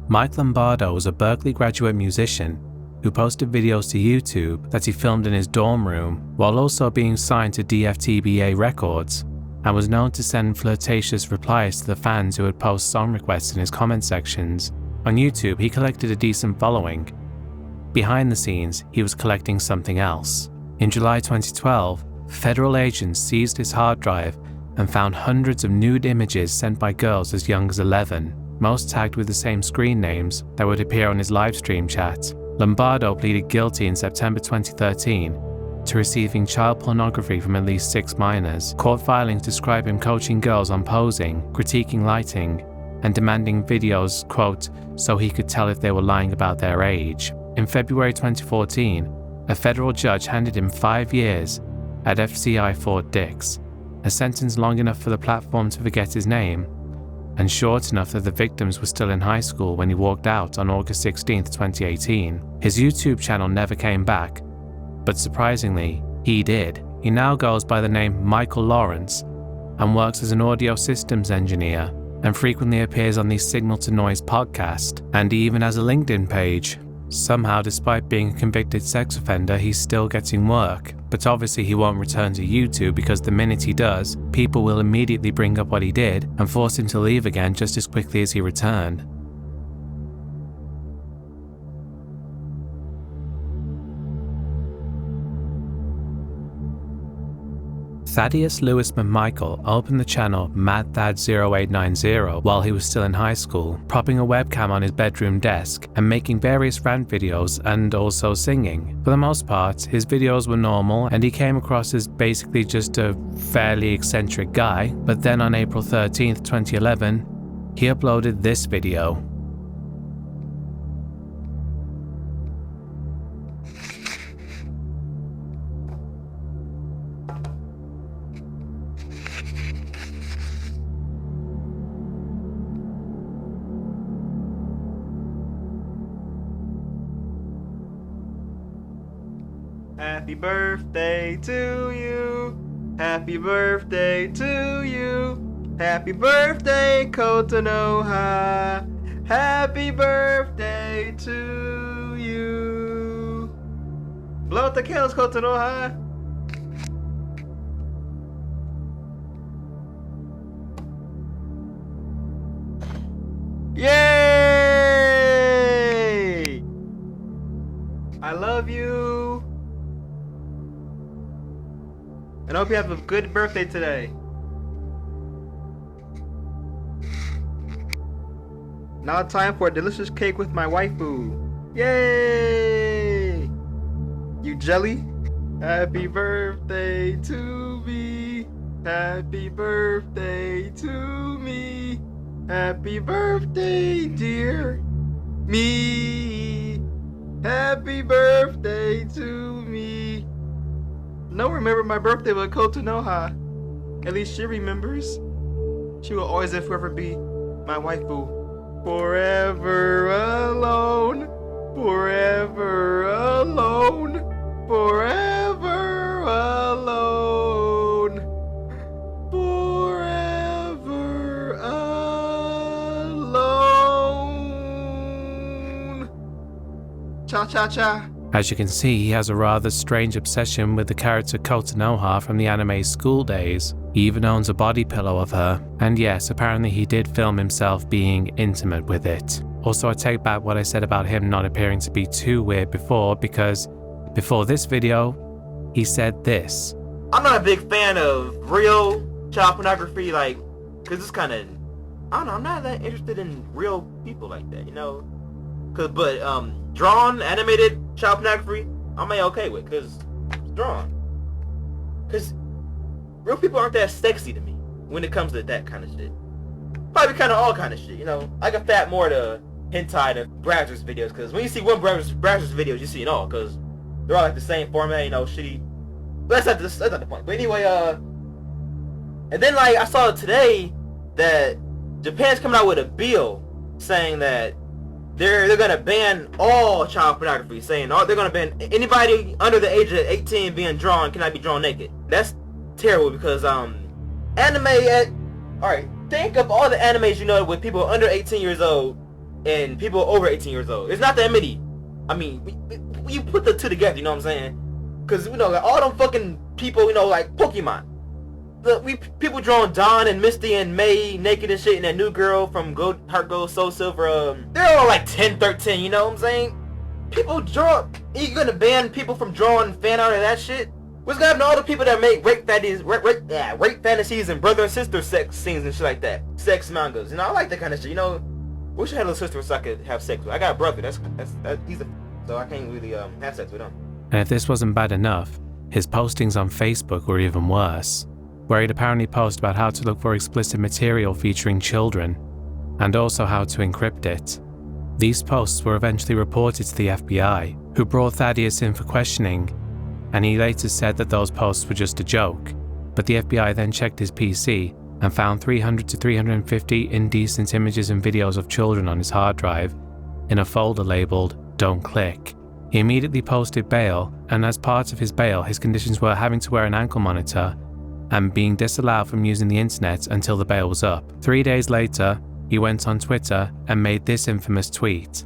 Mike Lombardo was a Berkeley graduate musician who posted videos to YouTube that he filmed in his dorm room while also being signed to DFTBA Records, and was known to send flirtatious replies to the fans who would post song requests in his comment sections. On YouTube, he collected a decent following. Behind the scenes, he was collecting something else. In July 2012, federal agents seized his hard drive and found hundreds of nude images sent by girls as young as 11. Most tagged with the same screen names that would appear on his livestream chat. Lombardo pleaded guilty in September 2013 to receiving child pornography from at least 6 minors. Court filings describe him coaching girls on posing, critiquing lighting, and demanding videos, quote, so he could tell if they were lying about their age. In February 2014, a federal judge handed him 5 years at FCI Fort Dix, a sentence long enough for the platform to forget his name, and short enough that the victims were still in high school when he walked out on August 16, 2018. His YouTube channel never came back, but surprisingly, he did. He now goes by the name Michael Lawrence and works as an audio systems engineer and frequently appears on the Signal to Noise podcast, and he even has a LinkedIn page. Somehow, despite being a convicted sex offender, he's still getting work. But obviously he won't return to YouTube because the minute he does, people will immediately bring up what he did and force him to leave again just as quickly as he returned. Thaddeus Lewis McMichael opened the channel MadThad0890 while he was still in high school, propping a webcam on his bedroom desk and making various rant videos and also singing. For the most part, his videos were normal and he came across as basically just a fairly eccentric guy, but then on April 13th, 2011, he uploaded this video. Happy birthday to you. Happy birthday to you. Happy birthday, Kotonoha. Happy birthday to you. Blow out the candles, Kotonoha. Yay! I love you. And I hope you have a good birthday today. Now time for a delicious cake with my waifu. Yay! You jelly? Happy birthday to me. Happy birthday to me. Happy birthday, dear me. Happy birthday to me. No one remember my birthday but Kotonoha. At least she remembers. She will always and forever be my waifu. Forever alone. Forever alone. Forever alone. Forever alone. Cha cha cha. As you can see, he has a rather strange obsession with the character Kotonoha from the anime school days. He even owns a body pillow of her. And yes, apparently he did film himself being intimate with it. Also, I take back what I said about him not appearing to be too weird before, because before this video, he said this. I'm not a big fan of real child pornography, like, cause it's kind of, I don't know, I'm not that interested in real people like that, you know? But drawn, animated child pornography, I'm okay with, cause it's drawn. Cause real people aren't that sexy to me when it comes to that kind of shit. Probably kind of all kind of shit, you know? I can fat more to hentai than Brazzers videos, cause when you see one Brazzers videos, you see it all, cause they're all like the same format, you know, shitty. But that's not the point. But anyway, and then like I saw today that Japan's coming out with a bill saying that they're gonna ban all child pornography, saying they're gonna ban anybody under the age of 18 being drawn cannot be drawn naked. That's terrible because anime. Alright, think of all the animes you know with people under 18 years old and people over 18 years old. It's not that many. I mean, you put the two together, you know what I'm saying? Cause you know, like all them fucking people, you know, like Pokemon. People drawing Dawn and Misty and May naked and shit, and that new girl from Heart Gold Soul Silver. They're all like 10, 13, you know what I'm saying? People draw. You gonna ban people from drawing fan art of that shit? What's gonna happen to all the people that make rape fantasies and brother and sister sex scenes and shit like that? Sex mangas, you know, I like that kind of shit. You know, wish I had a little sister so I could have sex with. I got a brother. He's a so I can't really have sex with him. And if this wasn't bad enough, his postings on Facebook were even worse, where he'd apparently post about how to look for explicit material featuring children, and also how to encrypt it. These posts were eventually reported to the FBI, who brought Thaddeus in for questioning, and he later said that those posts were just a joke, but the FBI then checked his PC and found 300 to 350 indecent images and videos of children on his hard drive in a folder labeled "Don't Click." He immediately posted bail, and as part of his bail, his conditions were having to wear an ankle monitor and being disallowed from using the internet until the bail was up. 3 days later, he went on Twitter and made this infamous tweet.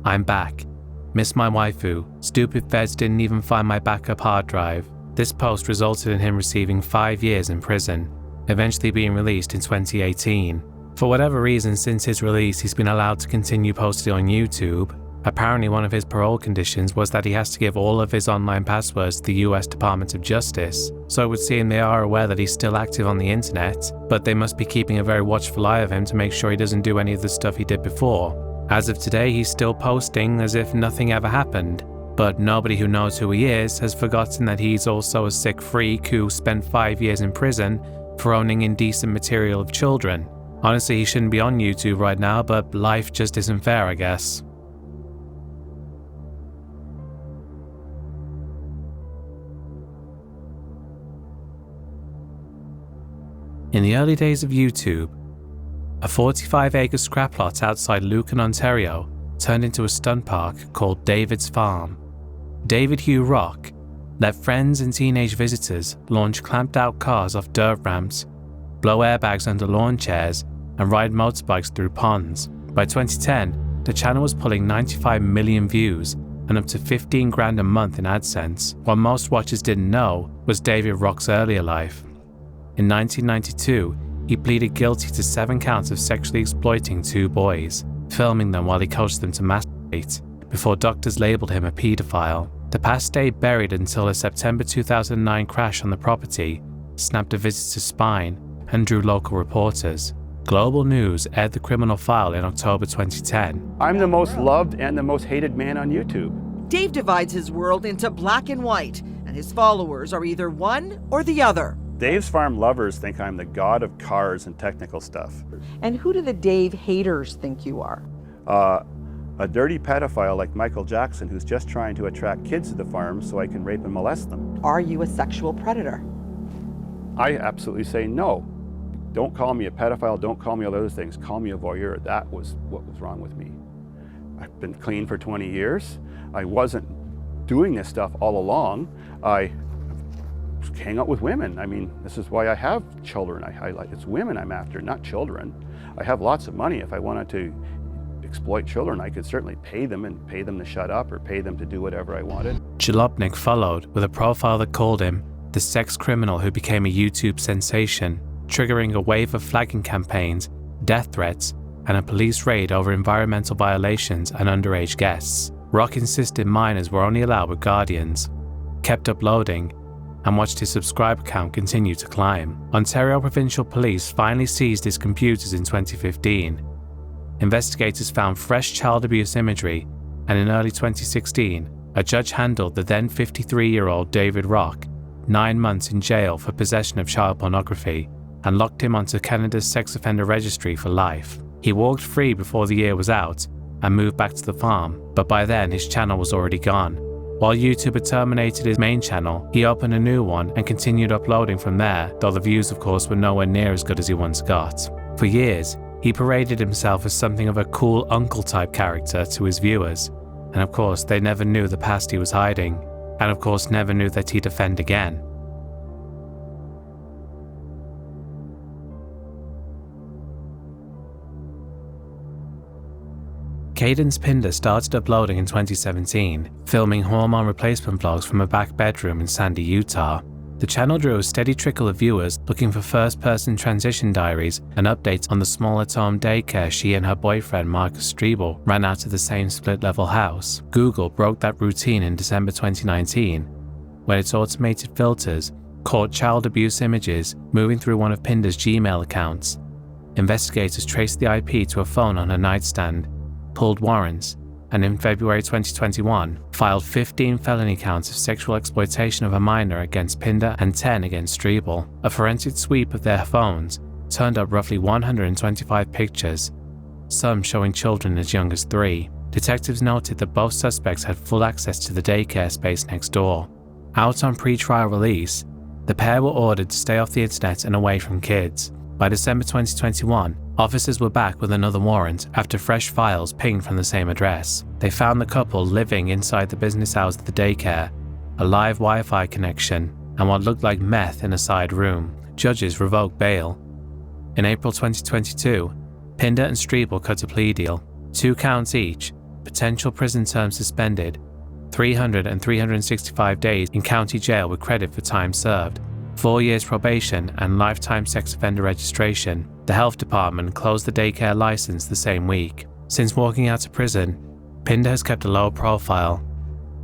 "I'm back. "Miss my waifu. Stupid feds didn't even find my backup hard drive." This post resulted in him receiving 5 years in prison, eventually being released in 2018. For whatever reason, since his release, he's been allowed to continue posting on YouTube. Apparently, one of his parole conditions was that he has to give all of his online passwords to the US Department of Justice, so it would seem they are aware that he's still active on the internet, but they must be keeping a very watchful eye of him to make sure he doesn't do any of the stuff he did before. As of today, he's still posting as if nothing ever happened, but nobody who knows who he is has forgotten that he's also a sick freak who spent 5 years in prison for owning indecent material of children. Honestly, he shouldn't be on YouTube right now, but life just isn't fair, I guess. In the early days of YouTube, a 45-acre scrap plot outside Lucan, Ontario, turned into a stunt park called David's Farm. David Hugh Rock let friends and teenage visitors launch clamped-out cars off dirt ramps, blow airbags under lawn chairs, and ride motorbikes through ponds. By 2010, the channel was pulling 95 million views and up to 15 grand a month in AdSense. What most watchers didn't know was David Rock's earlier life. In 1992, he pleaded guilty to 7 counts of sexually exploiting 2 boys, filming them while he coached them to masturbate, before doctors labeled him a paedophile. The past stayed buried until a September 2009 crash on the property snapped a visitor's spine and drew local reporters. Global News aired the criminal file in October 2010. I'm the most loved and the most hated man on YouTube. Dave divides his world into black and white, and his followers are either one or the other. Dave's Farm lovers think I'm the god of cars and technical stuff. And who do the Dave haters think you are? A dirty pedophile like Michael Jackson who's just trying to attract kids to the farm so I can rape and molest them. Are you a sexual predator? I absolutely say no. Don't call me a pedophile, don't call me all those things. Call me a voyeur. That was what was wrong with me. I've been clean for 20 years. I wasn't doing this stuff all along. I hang out with women. I mean, this is why I have children. It's women I'm after, not children. I have lots of money. If I wanted to exploit children, I could certainly pay them and pay them to shut up or pay them to do whatever I wanted. Jalopnik followed with a profile that called him the sex criminal who became a YouTube sensation, triggering a wave of flagging campaigns, death threats, and a police raid over environmental violations and underage guests. Rock insisted minors were only allowed with guardians, kept uploading, and watched his subscriber count continue to climb. Ontario Provincial Police finally seized his computers in 2015. Investigators found fresh child abuse imagery, and in early 2016, a judge handled the then 53-year-old David Rock 9 months in jail for possession of child pornography and locked him onto Canada's sex offender registry for life. He walked free before the year was out and moved back to the farm, but by then his channel was already gone. While YouTube had terminated his main channel, he opened a new one and continued uploading from there, though the views of course were nowhere near as good as he once got. For years, he paraded himself as something of a cool uncle type character to his viewers, and of course they never knew the past he was hiding, and of course never knew that he'd offend again. Cadence Pinder started uploading in 2017, filming hormone replacement vlogs from a back bedroom in Sandy, Utah. The channel drew a steady trickle of viewers looking for first-person transition diaries and updates on the small-at-home daycare she and her boyfriend Marcus Strebel ran out of the same split-level house. Google broke that routine in December 2019, when its automated filters caught child abuse images moving through one of Pinder's Gmail accounts. Investigators traced the IP to a phone on her nightstand, pulled warrants, and in February 2021, filed 15 felony counts of sexual exploitation of a minor against Pinder and 10 against Strebel. A forensic sweep of their phones turned up roughly 125 pictures, some showing children as young as 3. Detectives noted that both suspects had full access to the daycare space next door. Out on pre-trial release, the pair were ordered to stay off the internet and away from kids. By December 2021, officers were back with another warrant after fresh files pinged from the same address. They found the couple living inside the business hours of the daycare, a live Wi-Fi connection, and what looked like meth in a side room. Judges revoked bail. In April 2022, Pinder and Strebel cut a plea deal, 2 counts each, potential prison term suspended, 300 and 365 days in county jail with credit for time served, 4 years probation and lifetime sex offender registration. The health department closed the daycare license the same week. Since walking out of prison, Pinder has kept a low profile,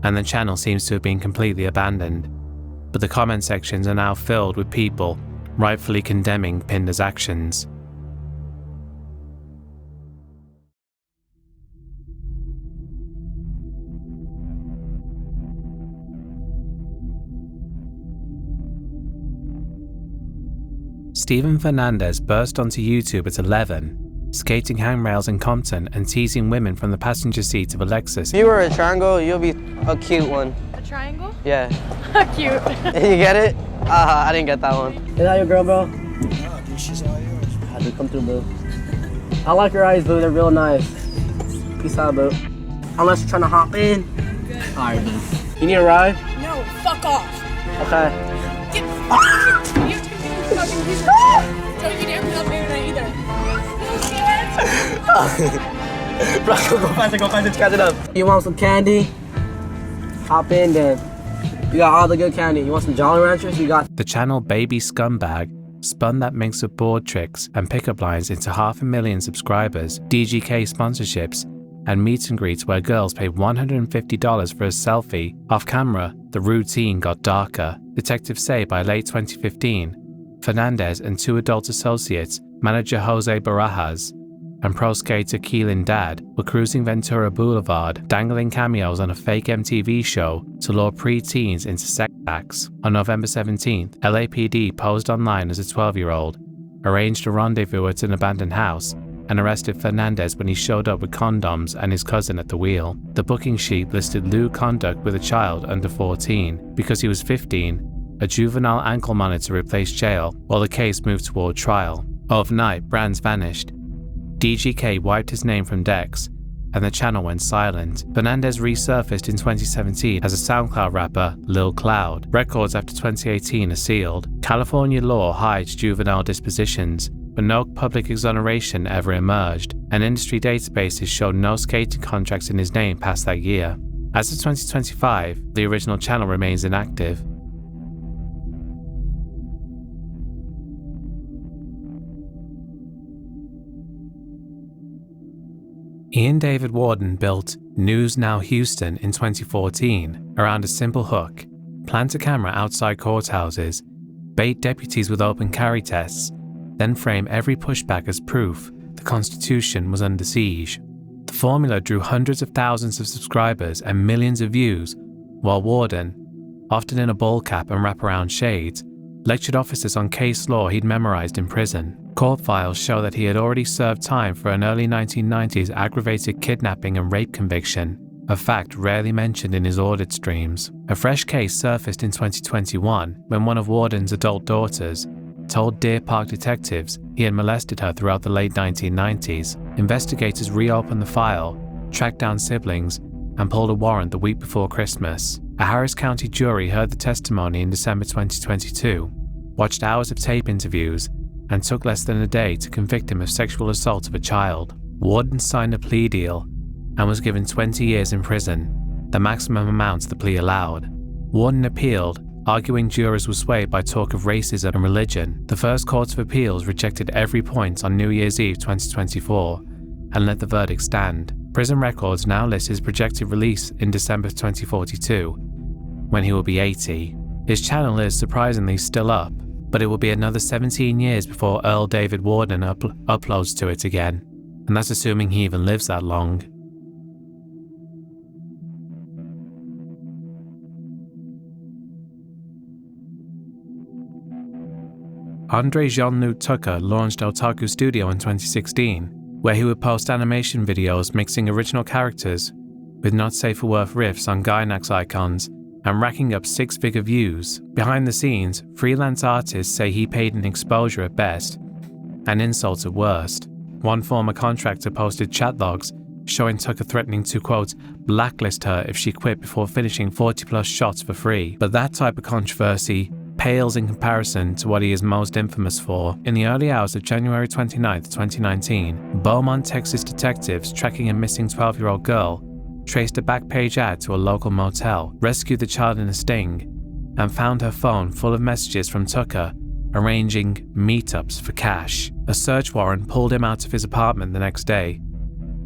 and the channel seems to have been completely abandoned. But the comment sections are now filled with people rightfully condemning Pinder's actions. Steven Fernandez burst onto YouTube at 11, skating handrails in Compton and teasing women from the passenger seat of a Lexus. If you were a triangle, you'll be a cute one. A triangle? Yeah. Cute. You get it? I didn't get that one. Is that your girl, bro? Nah, dude, she's all yours. How'd you come through, boo? I like your eyes, boo. They're real nice. Peace out, boo. Unless you're trying to hop in. Alright, boo. You need a ride? No, fuck off. Okay. Don't you dare put up internet either. Bro, go faster, catch it up. You want some candy? Hop in then. You got all the good candy. You want some Jolly Ranchers? You got. The channel Baby Scumbag spun that mix of board tricks and pickup lines into 500,000 subscribers, DGK sponsorships, and meet and greets where girls paid $150 for a selfie. Off camera, the routine got darker. Detectives say by late 2015, Fernandez and 2 adult associates, manager Jose Barajas and pro skater Keelan Dad, were cruising Ventura Boulevard, dangling cameos on a fake MTV show to lure pre-teens into sex acts. On November 17th, LAPD posed online as a 12-year-old, arranged a rendezvous at an abandoned house, and arrested Fernandez when he showed up with condoms and his cousin at the wheel. The booking sheet listed lewd conduct with a child under 14. Because he was 15, a juvenile ankle monitor replaced jail while the case moved toward trial. Overnight, brands vanished. DGK wiped his name from Dex, and the channel went silent. Fernandez resurfaced in 2017 as a SoundCloud rapper, Lil Cloud. Records after 2018 are sealed. California law hides juvenile dispositions, but no public exoneration ever emerged, and industry databases showed no skating contracts in his name past that year. As of 2025, the original channel remains inactive. Ian David Warden built News Now Houston in 2014 around a simple hook: plant a camera outside courthouses, bait deputies with open carry tests, then frame every pushback as proof the Constitution was under siege. The formula drew hundreds of thousands of subscribers and millions of views, while Warden, often in a ball cap and wraparound shades, lectured officers on case law he'd memorized in prison. Court files show that he had already served time for an early 1990s aggravated kidnapping and rape conviction, a fact rarely mentioned in his audit streams. A fresh case surfaced in 2021 when one of Warden's adult daughters told Deer Park detectives he had molested her throughout the late 1990s. Investigators reopened the file, tracked down siblings, and pulled a warrant the week before Christmas. A Harris County jury heard the testimony in December 2022, watched hours of tape interviews, and took less than a day to convict him of sexual assault of a child. Warden signed a plea deal and was given 20 years in prison, the maximum amount the plea allowed. Warden appealed, arguing jurors were swayed by talk of racism and religion. The First Court of Appeals rejected every point on New Year's Eve 2024 and let the verdict stand. Prison records now list his projected release in December 2042, when he will be 80. His channel is surprisingly still up, but it will be another 17 years before Earl David Warden uploads to it again, and that's assuming he even lives that long. Andre Jean-Luc Tucker launched Otaku Studio in 2016, where he would post animation videos mixing original characters with not safe for work riffs on Gainax icons and racking up 6-figure views. Behind the scenes, freelance artists say he paid an exposure at best and insults at worst. One former contractor posted chat logs showing Tucker threatening to, quote, blacklist her if she quit before finishing 40+ shots for free. But that type of controversy pales in comparison to what he is most infamous for. In the early hours of January 29, 2019, Beaumont, Texas detectives tracking a missing 12-year-old girl traced a back page ad to a local motel, rescued the child in a sting, and found her phone full of messages from Tucker arranging meetups for cash. A search warrant pulled him out of his apartment the next day.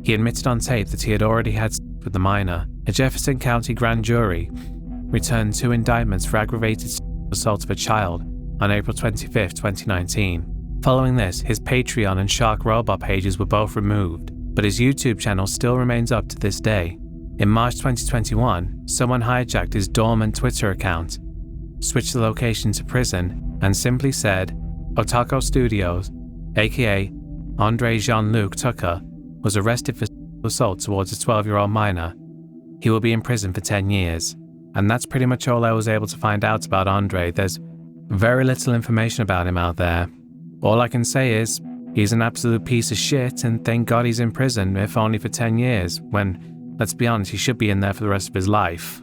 He admitted on tape that he had already had sex with the minor. A Jefferson County grand jury returned 2 indictments for aggravated assault of a child on April 25, 2019. Following this, his Patreon and Shark Robot pages were both removed, but his YouTube channel still remains up to this day. In March 2021, someone hijacked his dormant Twitter account, switched the location to prison, and simply said, Otako Studios, aka Andre Jean-Luc Tucker, was arrested for assault towards a 12-year-old minor. He will be in prison for 10 years. And that's pretty much all I was able to find out about Andre. There's very little information about him out there. All I can say is, he's an absolute piece of shit, and thank God he's in prison, if only for 10 years, when, let's be honest, he should be in there for the rest of his life.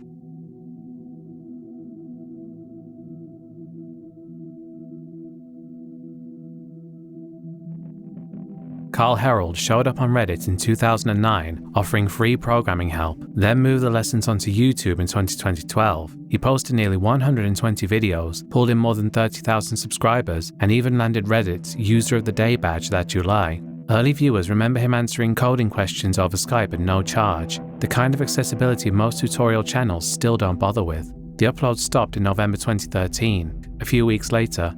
Carl Herold showed up on Reddit in 2009 offering free programming help, then moved the lessons onto YouTube in 2012. He posted nearly 120 videos, pulled in more than 30,000 subscribers, and even landed Reddit's User of the Day badge that July. Early viewers remember him answering coding questions over Skype at no charge, the kind of accessibility most tutorial channels still don't bother with. The upload stopped in November 2013. A few weeks later,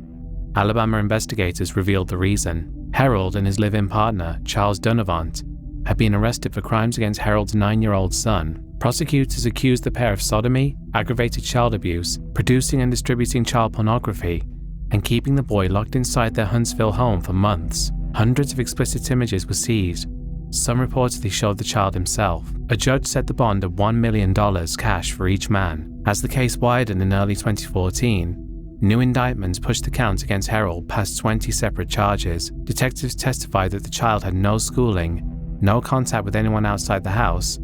Alabama investigators revealed the reason. Herold and his live-in partner, Charles Dunavant, had been arrested for crimes against Herold's 9-year-old son. Prosecutors accused the pair of sodomy, aggravated child abuse, producing and distributing child pornography, and keeping the boy locked inside their Huntsville home for months. Hundreds of explicit images were seized. Some reportedly showed the child himself. A judge set the bond at $1 million cash for each man. As the case widened in early 2014, new indictments pushed the count against Herold past 20 separate charges. Detectives testified that the child had no schooling, no contact with anyone outside the house,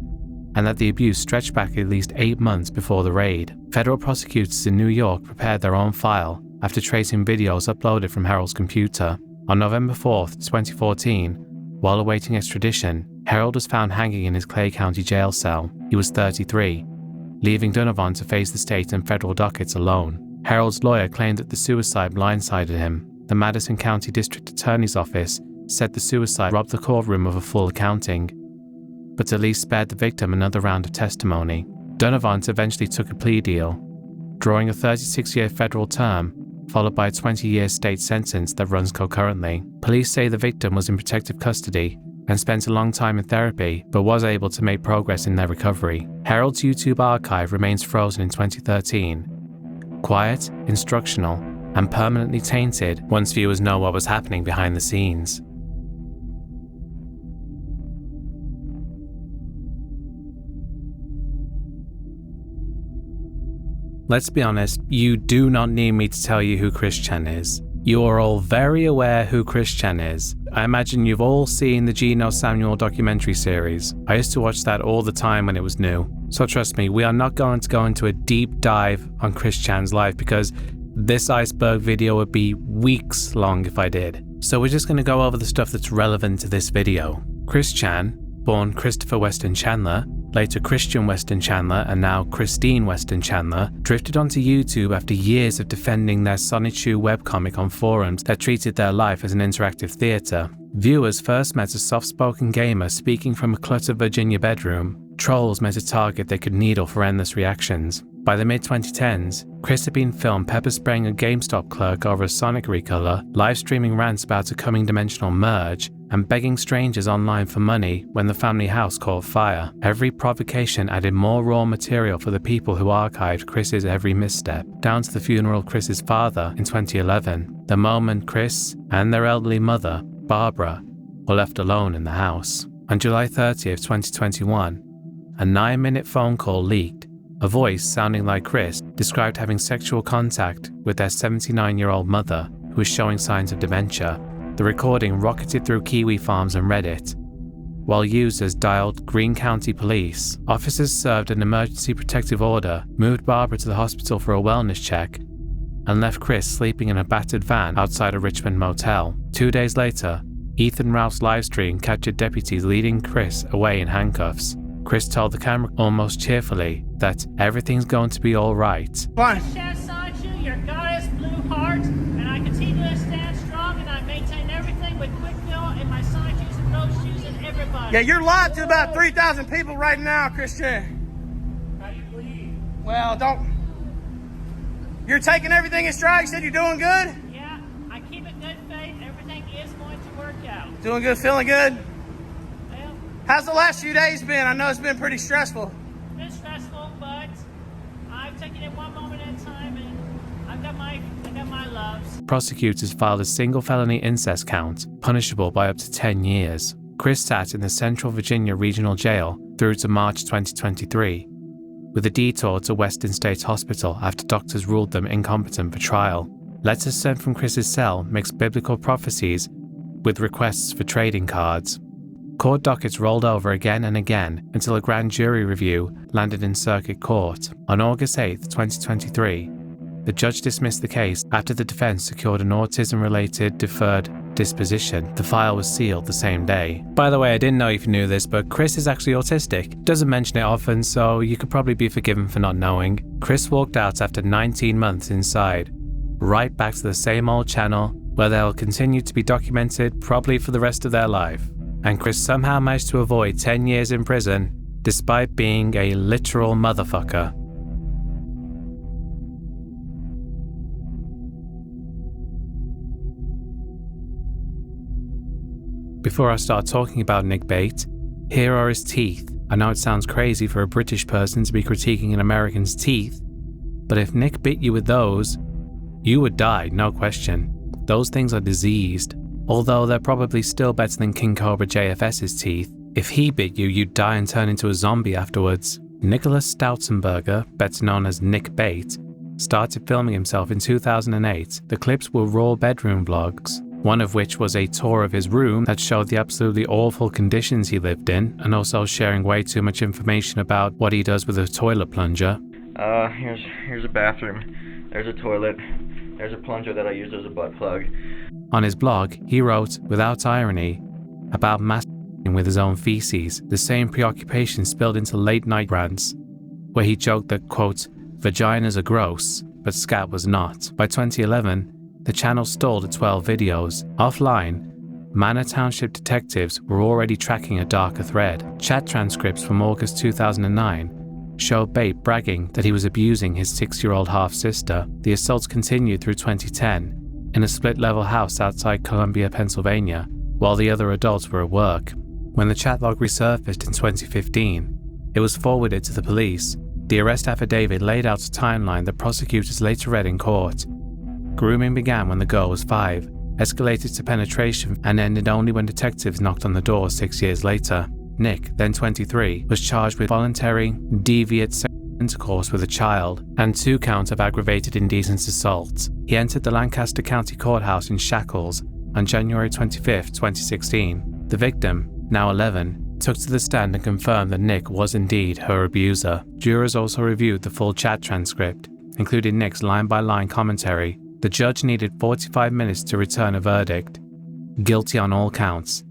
and that the abuse stretched back at least 8 months before the raid. Federal prosecutors in New York prepared their own file after tracing videos uploaded from Herold's computer. On November 4, 2014, while awaiting extradition, Herold was found hanging in his Clay County jail cell. He was 33, leaving Dunavant to face the state and federal dockets alone. Herold's lawyer claimed that the suicide blindsided him. The Madison County District Attorney's Office said the suicide robbed the courtroom of a full accounting, but at least spared the victim another round of testimony. Dunavant eventually took a plea deal, drawing a 36-year federal term, followed by a 20-year state sentence that runs concurrently. Police say the victim was in protective custody and spent a long time in therapy, but was able to make progress in their recovery. Herold's YouTube archive remains frozen in 2013. Quiet, instructional, and permanently tainted once viewers know what was happening behind the scenes. Let's be honest, you do not need me to tell you who Chris Chan is. You are all very aware who Chris Chan is. I imagine you've all seen the Geno Samuel documentary series. I used to watch that all the time when it was new. So trust me, we are not going to go into a deep dive on Chris Chan's life because this Iceberg video would be weeks long if I did. So we're just going to go over the stuff that's relevant to this video. Chris Chan, born Christopher Weston Chandler, later Christian Weston Chandler and now Christine Weston Chandler, drifted onto YouTube after years of defending their Sonichu webcomic on forums that treated their life as an interactive theater. Viewers first met a soft-spoken gamer speaking from a cluttered Virginia bedroom. Trolls met a target they could needle for endless reactions. By the mid-2010s, Chris had been filmed pepper spraying a GameStop clerk over a Sonic recolor, live-streaming rants about a coming dimensional merge, and begging strangers online for money when the family house caught fire. Every provocation added more raw material for the people who archived Chris's every misstep, down to the funeral of Chris's father in 2011, the moment Chris and their elderly mother, Barbara, were left alone in the house. On July 30th, 2021, a 9-minute phone call leaked. A voice sounding like Chris described having sexual contact with their 79-year-old mother, who was showing signs of dementia. The recording rocketed through Kiwi Farms and Reddit. While users dialed Greene County Police, officers served an emergency protective order, moved Barbara to the hospital for a wellness check, and left Chris sleeping in a battered van outside a Richmond motel. 2 days later, Ethan Ralph's livestream captured deputies leading Chris away in handcuffs. Chris told the camera almost cheerfully that everything's going to be alright. Fine. Your goddess blue heart, and I continue to stand strong, and I maintain everything with quick fill and my side shoes and road shoes and everybody. Yeah, you're live to about 3,000 people right now, Christian. How do you believe? Well, don't. You're taking everything in stride. You said you're doing good? Yeah, I keep it good faith. Everything is going to work out. Doing good, feeling good? Well, how's the last few days been? I know it's been pretty stressful. It's been stressful, but I've taken it one moment at a time, and I got my loves. Prosecutors filed a single felony incest count, punishable by up to 10 years. Chris sat in the Central Virginia Regional Jail through to March 2023, with a detour to Western State Hospital after doctors ruled them incompetent for trial. Letters sent from Chris's cell mixed biblical prophecies with requests for trading cards. Court dockets rolled over again and again until a grand jury review landed in circuit court. On August 8, 2023, the judge dismissed the case after the defense secured an autism-related deferred disposition. The file was sealed the same day. By the way, I didn't know if you knew this, but Chris is actually autistic. Doesn't mention it often, so you could probably be forgiven for not knowing. Chris walked out after 19 months inside, right back to the same old channel, where they'll continue to be documented probably for the rest of their life. And Chris somehow managed to avoid 10 years in prison, despite being a literal motherfucker. Before I start talking about Nick Bate, here are his teeth. I know it sounds crazy for a British person to be critiquing an American's teeth, but if Nick bit you with those, you would die, no question. Those things are diseased, although they're probably still better than King Cobra JFS's teeth. If he bit you, you'd die and turn into a zombie afterwards. Nicholas Stoutenberger, better known as Nick Bate, started filming himself in 2008. The clips were raw bedroom vlogs, one of which was a tour of his room that showed the absolutely awful conditions he lived in, and also sharing way too much information about what he does with a toilet plunger. Here's a bathroom, there's a toilet, there's a plunger that I use as a butt plug. On his blog, he wrote, without irony, about masturbating with his own feces, the same preoccupation spilled into late-night rants, where he joked that, quote, vaginas are gross, but scat was not. By 2011, the channel stalled at 12 videos. Offline, Manor Township detectives were already tracking a darker thread. Chat transcripts from August 2009 show Bate bragging that he was abusing his 6-year-old half-sister. The assaults continued through 2010 in a split-level house outside Columbia, Pennsylvania, while the other adults were at work. When the chat log resurfaced in 2015, it was forwarded to the police. The arrest affidavit laid out a timeline that prosecutors later read in court. Grooming began when the girl was 5, escalated to penetration, and ended only when detectives knocked on the door 6 years later. Nick, then 23, was charged with voluntary, deviant sexual intercourse with a child and 2 counts of aggravated indecent assault. He entered the Lancaster County Courthouse in shackles on January 25, 2016. The victim, now 11, took to the stand and confirmed that Nick was indeed her abuser. Jurors also reviewed the full chat transcript, including Nick's line-by-line commentary. The judge needed 45 minutes to return a verdict. Guilty on all counts.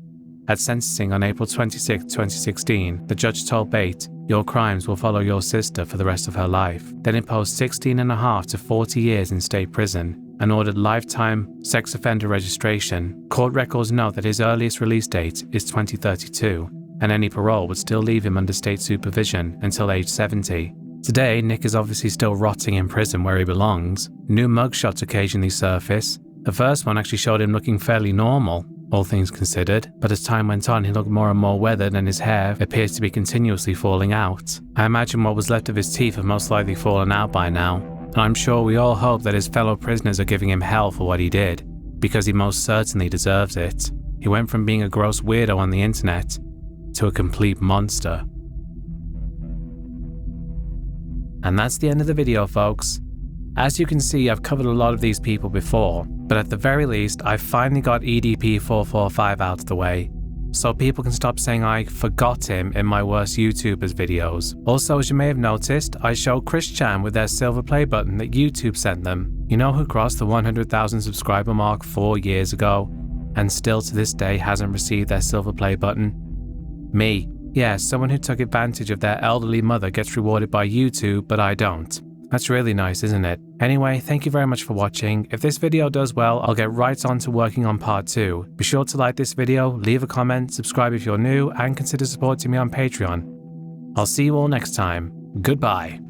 At sentencing on April 26, 2016, the judge told Bate, "Your crimes will follow your sister for the rest of her life," then imposed 16.5 to 40 years in state prison and ordered lifetime sex offender registration. Court records note that his earliest release date is 2032, and any parole would still leave him under state supervision until age 70. Today, Nick is obviously still rotting in prison where he belongs. New mugshots occasionally surface. The first one actually showed him looking fairly normal, all things considered, but as time went on he looked more and more weathered and his hair appears to be continuously falling out. I imagine what was left of his teeth have most likely fallen out by now, and I'm sure we all hope that his fellow prisoners are giving him hell for what he did, because he most certainly deserves it. He went from being a gross weirdo on the internet to a complete monster. And that's the end of the video, folks. As you can see, I've covered a lot of these people before, but at the very least, I finally got EDP445 out of the way, so people can stop saying I forgot him in my worst YouTubers videos. Also, as you may have noticed, I showed Chris Chan with their silver play button that YouTube sent them. You know who crossed the 100,000 subscriber mark 4 years ago, and still to this day hasn't received their silver play button? Me. Yeah, someone who took advantage of their elderly mother gets rewarded by YouTube, but I don't. That's really nice, isn't it? Anyway, thank you very much for watching. If this video does well, I'll get right on to working on part 2. Be sure to like this video, leave a comment, subscribe if you're new, and consider supporting me on Patreon. I'll see you all next time. Goodbye.